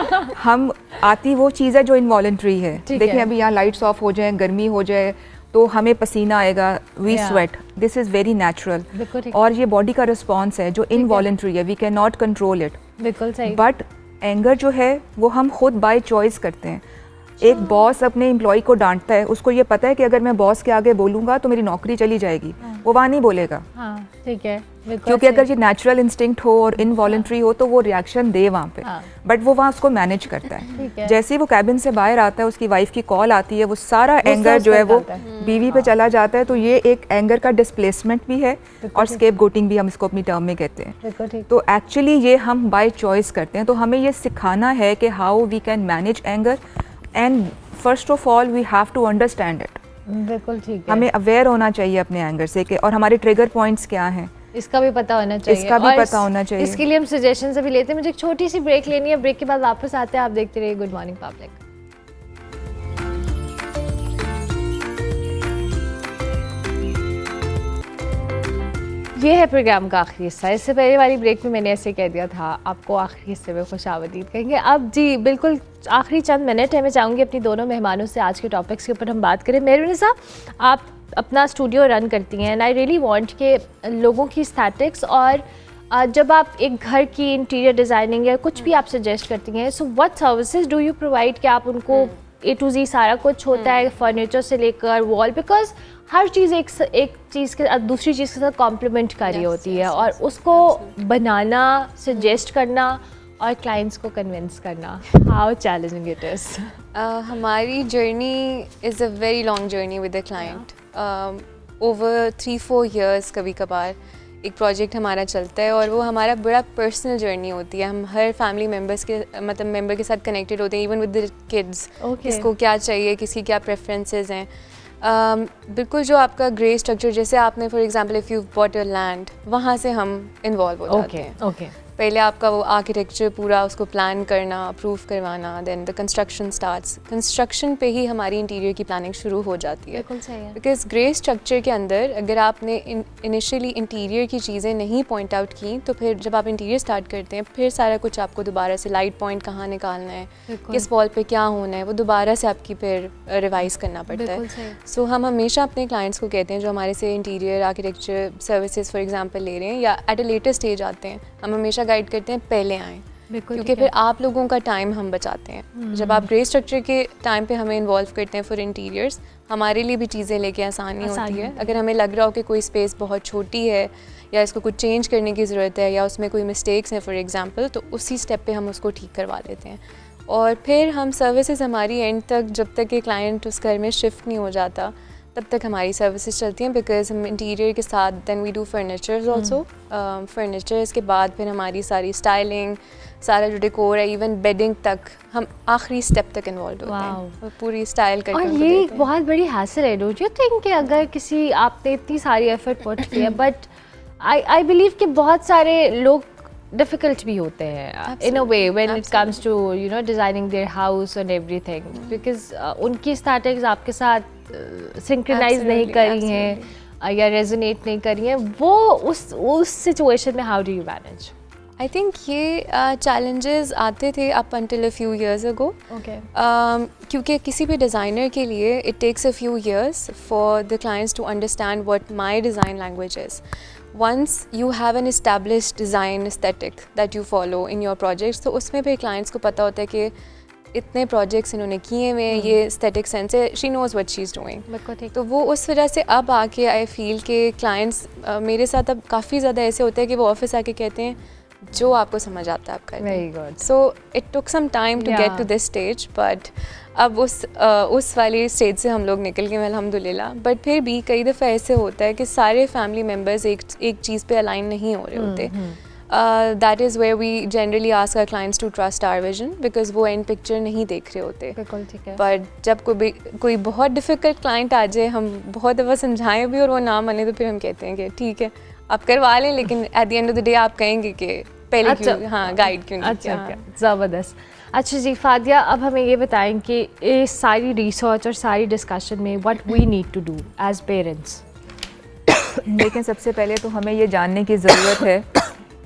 हम आती वो चीज़ है जो इनवॉलंटरी है। ठीक देखिए, है। अभी यहाँ लाइट्स ऑफ हो जाए, गर्मी हो जाए तो हमें पसीना आएगा, we sweat, this is very natural. बिल्कुल ठीक। और ये बॉडी का रिस्पॉन्स है जो इनवॉलंटरी है, we can not control it. बिल्कुल सही। बट एंगर जो है वो हम खुद बाय चॉइस करते हैं। एक बॉस अपने एम्प्लॉय को डांटता है, उसको ये पता है कि अगर मैं बॉस के आगे बोलूँगा तो मेरी नौकरी चली जाएगी, वो वहाँ नहीं बोलेगा। हाँ, ठीक है, बिल्कुल क्योंकि सही। अगर ये नेचुरल इंस्टिंक्ट हो और इनवॉलंटरी हो तो वो रिएक्शन दे वहाँ पे, बट वो वहाँ उसको मैनेज करता ठीक है। है। जैसे ही वो कैबिन से बाहर आता है, उसकी वाइफ की कॉल आती है, वो सारा गुस्सा एंगर उस जो पर है वो जाता है। बीवी पे चला जाता है। तो ये एक एंगर का डिस्प्लेसमेंट भी है और स्केप गोटिंग भी हम इसको अपनी टर्म में कहते हैं। बिल्कुल ठीक। तो एक्चुअली ये हम बाय चॉइस करते हैं। तो हमें ये सिखाना है कि how we can manage anger, and first of all we have to understand it. बिल्कुल ठीक है। हमें अवेयर होना चाहिए अपने एंगर से कि और हमारे ट्रिगर पॉइंट्स क्या हैं, इसका भी पता होना चाहिए। इसका भी और पता होना चाहिए। इसके लिए हम सजेशन अभी लेते हैं। मुझे एक छोटी सी ब्रेक लेनी है, ब्रेक के बाद वापस आते हैं। आप देखते रहिए गुड मॉर्निंग पब्लिक। ये है प्रोग्राम का आखिरी हिस्सा। इससे पहले वाली ब्रेक में मैंने ऐसे कह दिया था आपको आखिरी हिस्से में खुशामदीद कहेंगे। अब जी बिल्कुल आखिरी चंद मिनट है, मैं चाहूँगी अपनी दोनों मेहमानों से आज के टॉपिक्स के ऊपर हम बात करें। मेहरुनिसा, आप अपना स्टूडियो रन करती हैं एंड आई रियली वांट के लोगों की स्टैटिक्स और जब आप एक घर की इंटीरियर डिज़ाइनिंग या कुछ भी आप सजेस्ट करती हैं, so what services do you provide? कि आप उनको A to Z सारा कुछ होता है, फर्नीचर से लेकर वॉल, बिकॉज हर चीज़ एक चीज़ के दूसरी चीज़ के साथ कॉम्प्लीमेंट कर रही होती है और उसको बनाना, सजेस्ट करना और क्लाइंट्स को कन्विंस करना, हाउ चैलेंजिंग इट इज़? हमारी journey is a very long journey with the client. Over 3-4 years कभी कभार एक प्रोजेक्ट हमारा चलता है और वो हमारा बड़ा पर्सनल जर्नी होती है। हम हर फैमिली मेम्बर्स के मेम्बर के साथ कनेक्टेड होते हैं, इवन विद द किड्स। किसको क्या चाहिए, किसकी क्या प्रेफरेंसेस हैं। बिल्कुल जो आपका ग्रे स्ट्रक्चर, जैसे आपने for example if you bought a land, वहाँ से हम इन्वॉल्व हो जाते हैं। ओके। पहले आपका वो आर्किटेक्चर पूरा उसको प्लान करना, अप्रूव करवाना, then the construction starts. Construction पे ही हमारी इंटीरियर की प्लानिंग शुरू हो जाती है। बिल्कुल सही है। बिकॉज ग्रे स्ट्रक्चर के अंदर अगर आपने इनिशियली इंटीरियर की चीज़ें नहीं पॉइंट आउट की, तो फिर जब आप इंटीरियर स्टार्ट करते हैं, फिर सारा कुछ आपको दोबारा से लाइट पॉइंट कहाँ निकालना है, किस वॉल पे क्या होना है, वो दोबारा से आपकी फिर रिवाइज करना पड़ता है। सो हम हमेशा अपने क्लाइंट्स को कहते हैं जो हमारे से interior architecture services for example ले रहे हैं या एट अ लेटर स्टेज आते हैं, हम हमेशा गाइड करते हैं पहले आएँ, क्योंकि फिर आप लोगों का टाइम हम बचाते हैं। जब आप ग्रे स्ट्रक्चर के टाइम पे हमें इन्वॉल्व करते हैं फॉर इंटीरियर्स, हमारे लिए भी चीज़ें लेके आसानी होती है। अगर हमें लग रहा हो कि कोई स्पेस बहुत छोटी है या इसको कुछ चेंज करने की ज़रूरत है या उसमें कोई मिस्टेक्स हैं फॉर एग्जांपल, तो उसी स्टेप पे हम उसको ठीक करवा लेते हैं। और फिर हम सर्विसेज हमारी एंड तक, जब तक कि क्लाइंट उस घर में शिफ्ट नहीं हो जाता, तब तक हमारी सर्विसेज चलती हैं। बिकॉज हम इंटीरियर के साथ then we do furnitures also. Furnitures के बाद फिर हमारी सारी स्टाइलिंग, सारा जो डेकोर है, इवन बेडिंग तक, हम आखिरी स्टेप तक इन्वॉल्व होते हैं और पूरी स्टाइल करके और उनको ये देते एक हैं। बहुत बड़ी हासिल है। डोंट यू थिंक कि अगर किसी, आपने इतनी सारी एफर्ट पुट की है, बट आई बिलीव कि बहुत सारे लोग डिफिकल्ट भी होते हैं in a way when it comes to you know designing their house and everything, because उनकी स्टैटिक्स आपके साथ सिंक्रोनाइज नहीं करी हैं या रेजोनेट नहीं करी हैं। वो उस सिचुएशन में how do you manage? I think ये चैलेंजेस आते थे up until a few years ago, okay क्योंकि किसी भी डिज़ाइनर के लिए it takes a few years for the clients to understand what my design language is. Once you have an established design aesthetic that you follow in your projects, तो उसमें भी क्लाइंट्स को पता होता है कि इतने प्रोजेक्ट्स इन्होंने किए हुए, ये एस्थेटिक सेंस है, she knows what she is doing. बिल्कुल ठीक. तो वो उस वजह से अब आके आई फील के क्लाइंट्स मेरे साथ अब काफ़ी ज़्यादा ऐसे होते हैं कि वो ऑफिस आके कहते हैं जो आपको समझ आता है आप कर. Very good. So it took some time to get to this stage, but अब उस वाली स्टेज से हम लोग निकल गए अल्हम्दुलिल्लाह. बट फिर भी कई दफ़ा ऐसे होता है कि सारे फैमिली मेम्बर्स एक चीज़ पे अलाइन नहीं हो रहे होते. That is where we generally ask our clients to trust our vision, because वो एंड पिक्चर नहीं देख रहे होते. बिल्कुल ठीक है. बट जब कोई बहुत डिफ़िकल्ट क्लाइंट आ जाए, हम बहुत दफ़ा समझाएं भी और वो ना माने, तो फिर हम कहते हैं कि ठीक है आप करवा लें, लेकिन at the end of the day आप कहेंगे कि पहले क्यों, हाँ गाइड क्यों नहीं अच्छा किया. ज़बरदस्त. अच्छा जी फादिया, अब हमें ये बताएं कि इस सारी रिसर्च और सारी डिस्कशन में what we need to do as parents. लेकिन सबसे पहले तो हमें ये जानने की ज़रूरत है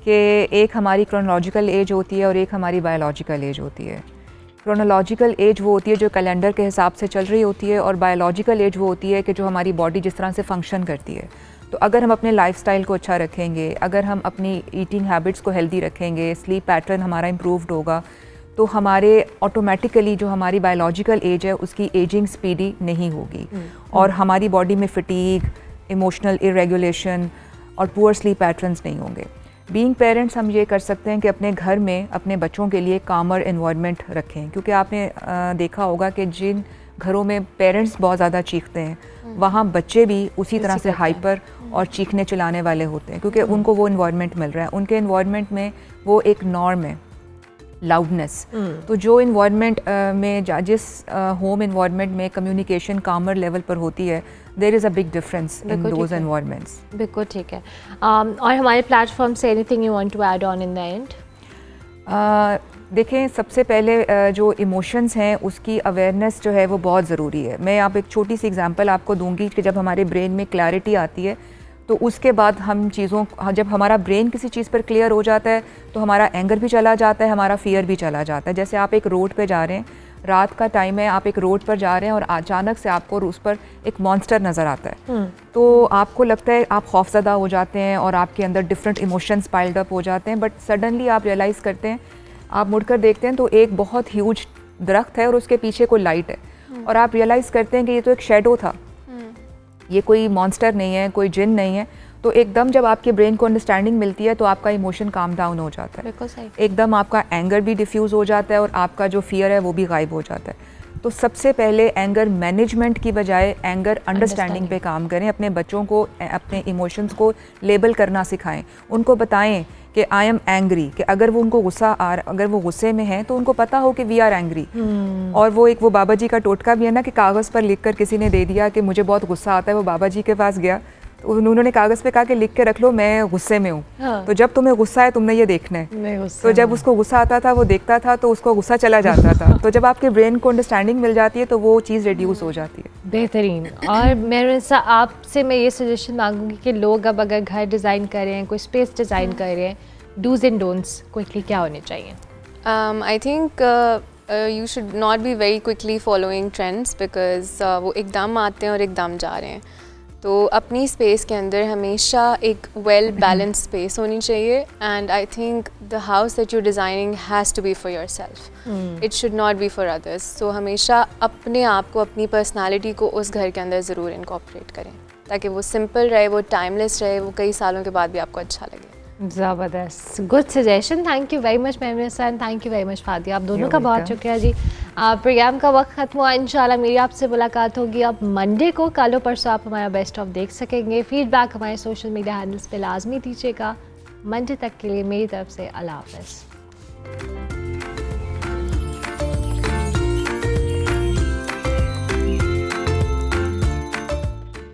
कि एक हमारी क्रोनोलॉजिकल एज होती है और एक हमारी बायोलॉजिकल एज होती है. क्रोनोलॉजिकल एज वो होती है जो कैलेंडर के हिसाब से चल रही होती है, और बायोलॉजिकल एज वो होती है कि जो हमारी बॉडी जिस तरह से फंक्शन करती है. तो अगर हम अपने लाइफस्टाइल को अच्छा रखेंगे, अगर हम अपनी ईटिंग हैबिट्स को हेल्दी रखेंगे, स्लीप पैटर्न हमारा इम्प्रूव्ड होगा, तो हमारे ऑटोमेटिकली जो हमारी बायोलॉजिकल एज है उसकी एजिंग स्पीडी नहीं होगी, और हमारी बॉडी में फटीग, इमोशनल इरेगुलेशन और पुअर स्लीप पैटर्न्स नहीं होंगे. बीइंग पेरेंट्स हम ये कर सकते हैं कि अपने घर में अपने बच्चों के लिए कामर एनवायरनमेंट रखें, क्योंकि आपने देखा होगा कि जिन घरों में पेरेंट्स बहुत ज़्यादा चीखते हैं वहाँ बच्चे भी उसी तरह से हाइपर और चीखने चिल्लाने वाले होते हैं, क्योंकि उनको वो इन्वायरमेंट मिल रहा है. उनके इन्वायरमेंट में वो एक नॉर्म है, लाउडनेस. तो जो इन्वायरमेंट में जिस होम इन्वायरमेंट में कम्युनिकेशन कामर लेवल पर होती है, there is a big difference in those environments. बिल्कुल ठीक है. और हमारे प्लेटफॉर्म से anything you want to add on in the end? देखें, सबसे पहले जो इमोशंस हैं उसकी अवेयरनेस जो है वो बहुत ज़रूरी है. मैं आप एक छोटी सी एग्जांपल आपको दूंगी कि जब हमारे ब्रेन में क्लैरिटी आती है तो उसके बाद हम जब हमारा ब्रेन किसी चीज़ पर क्लियर हो जाता है तो हमारा एंगर भी चला जाता है, हमारा फियर भी चला जाता है. जैसे आप एक रोड पे जा रहे हैं, रात का टाइम है, आप एक रोड पर जा रहे हैं और अचानक से आपको उस पर एक मॉन्स्टर नज़र आता है, तो आपको लगता है आप खौफज़दा हो जाते हैं और आपके अंदर डिफरेंट इमोशंस पाइल्ड अप हो जाते हैं. बट सडनली आप रियलाइज़ करते हैं, आप मुड़कर देखते हैं तो एक बहुत ह्यूज दरख्त है और उसके पीछे कोई लाइट है, और आप रियलाइज़ करते हैं कि ये तो एक शेडो था, ये कोई मॉन्स्टर नहीं है, कोई जिन नहीं है. तो एकदम जब आपके ब्रेन को अंडरस्टैंडिंग मिलती है तो आपका इमोशन काम डाउन हो जाता है, बिल्कुल सही. एकदम आपका एंगर भी डिफ्यूज़ हो जाता है और आपका जो फियर है वो भी गायब हो जाता है. तो सबसे पहले एंगर मैनेजमेंट की बजाय एंगर अंडरस्टैंडिंग पे काम करें. अपने बच्चों को अपने इमोशंस को लेबल करना सिखाएं, उनको बताएं कि आई एम एंग्री, कि अगर वो उनको अगर वो गुस्से में हैं तो उनको पता हो कि वी आर एंग्री. और वो बाबा जी का टोटका भी है ना कि कागज़ पर लिख कर किसी ने दे दिया कि मुझे बहुत गुस्सा आता है, वो बाबा जी के पास गया तो उन्होंने कागज़ पे कहा कि लिख के रख लो मैं गुस्से में हूँ. हाँ. तो जब तुम्हें गुस्सा है तुमने ये देखना है. तो जब उसको गुस्सा आता था वो देखता था तो उसको गुस्सा चला जाता था. तो जब आपके ब्रेन को अंडरस्टैंडिंग मिल जाती है तो वो चीज़ रिड्यूस हो जाती है. बेहतरीन. और मेरे आपसे मैं ये सजेशन मांगूंगी कि लोग अब अगर घर डिज़ाइन कर रहे हैं, कोई स्पेस डिज़ाइन कर रहे हैं, डूज एंड डोंट्स क्विकली क्या होने चाहिए? I think you should not be very quickly following trends, because वो एकदम आते हैं और एकदम जा रहे हैं. तो अपनी स्पेस के अंदर हमेशा एक वेल बैलेंस स्पेस होनी चाहिए. And I think the house that you designing has to be for yourself, it should not be for others. So हमेशा अपने आप को, अपनी पर्सनालिटी को उस घर के अंदर ज़रूर इनकॉर्पोरेट करें, ताकि वो सिंपल रहे, वो टाइमलेस रहे, वो कई सालों के बाद भी आपको अच्छा लगे. ज़बरदस्त, good suggestion. Thank you very much Memory and thank you very much Fadia. आप दोनों का बहुत शुक्रिया जी. प्रोग्राम का वक्त ख़त्म हुआ. इंशाल्लाह मेरी आपसे मुलाकात होगी अब मंडे को. कल परसों आप हमारा बेस्ट ऑफ देख सकेंगे. फीडबैक हमारे सोशल मीडिया हैंडल्स पे लाजमी दीजिएगा. मंडे तक के लिए मेरी तरफ से अल्लाह हाफ़िज़.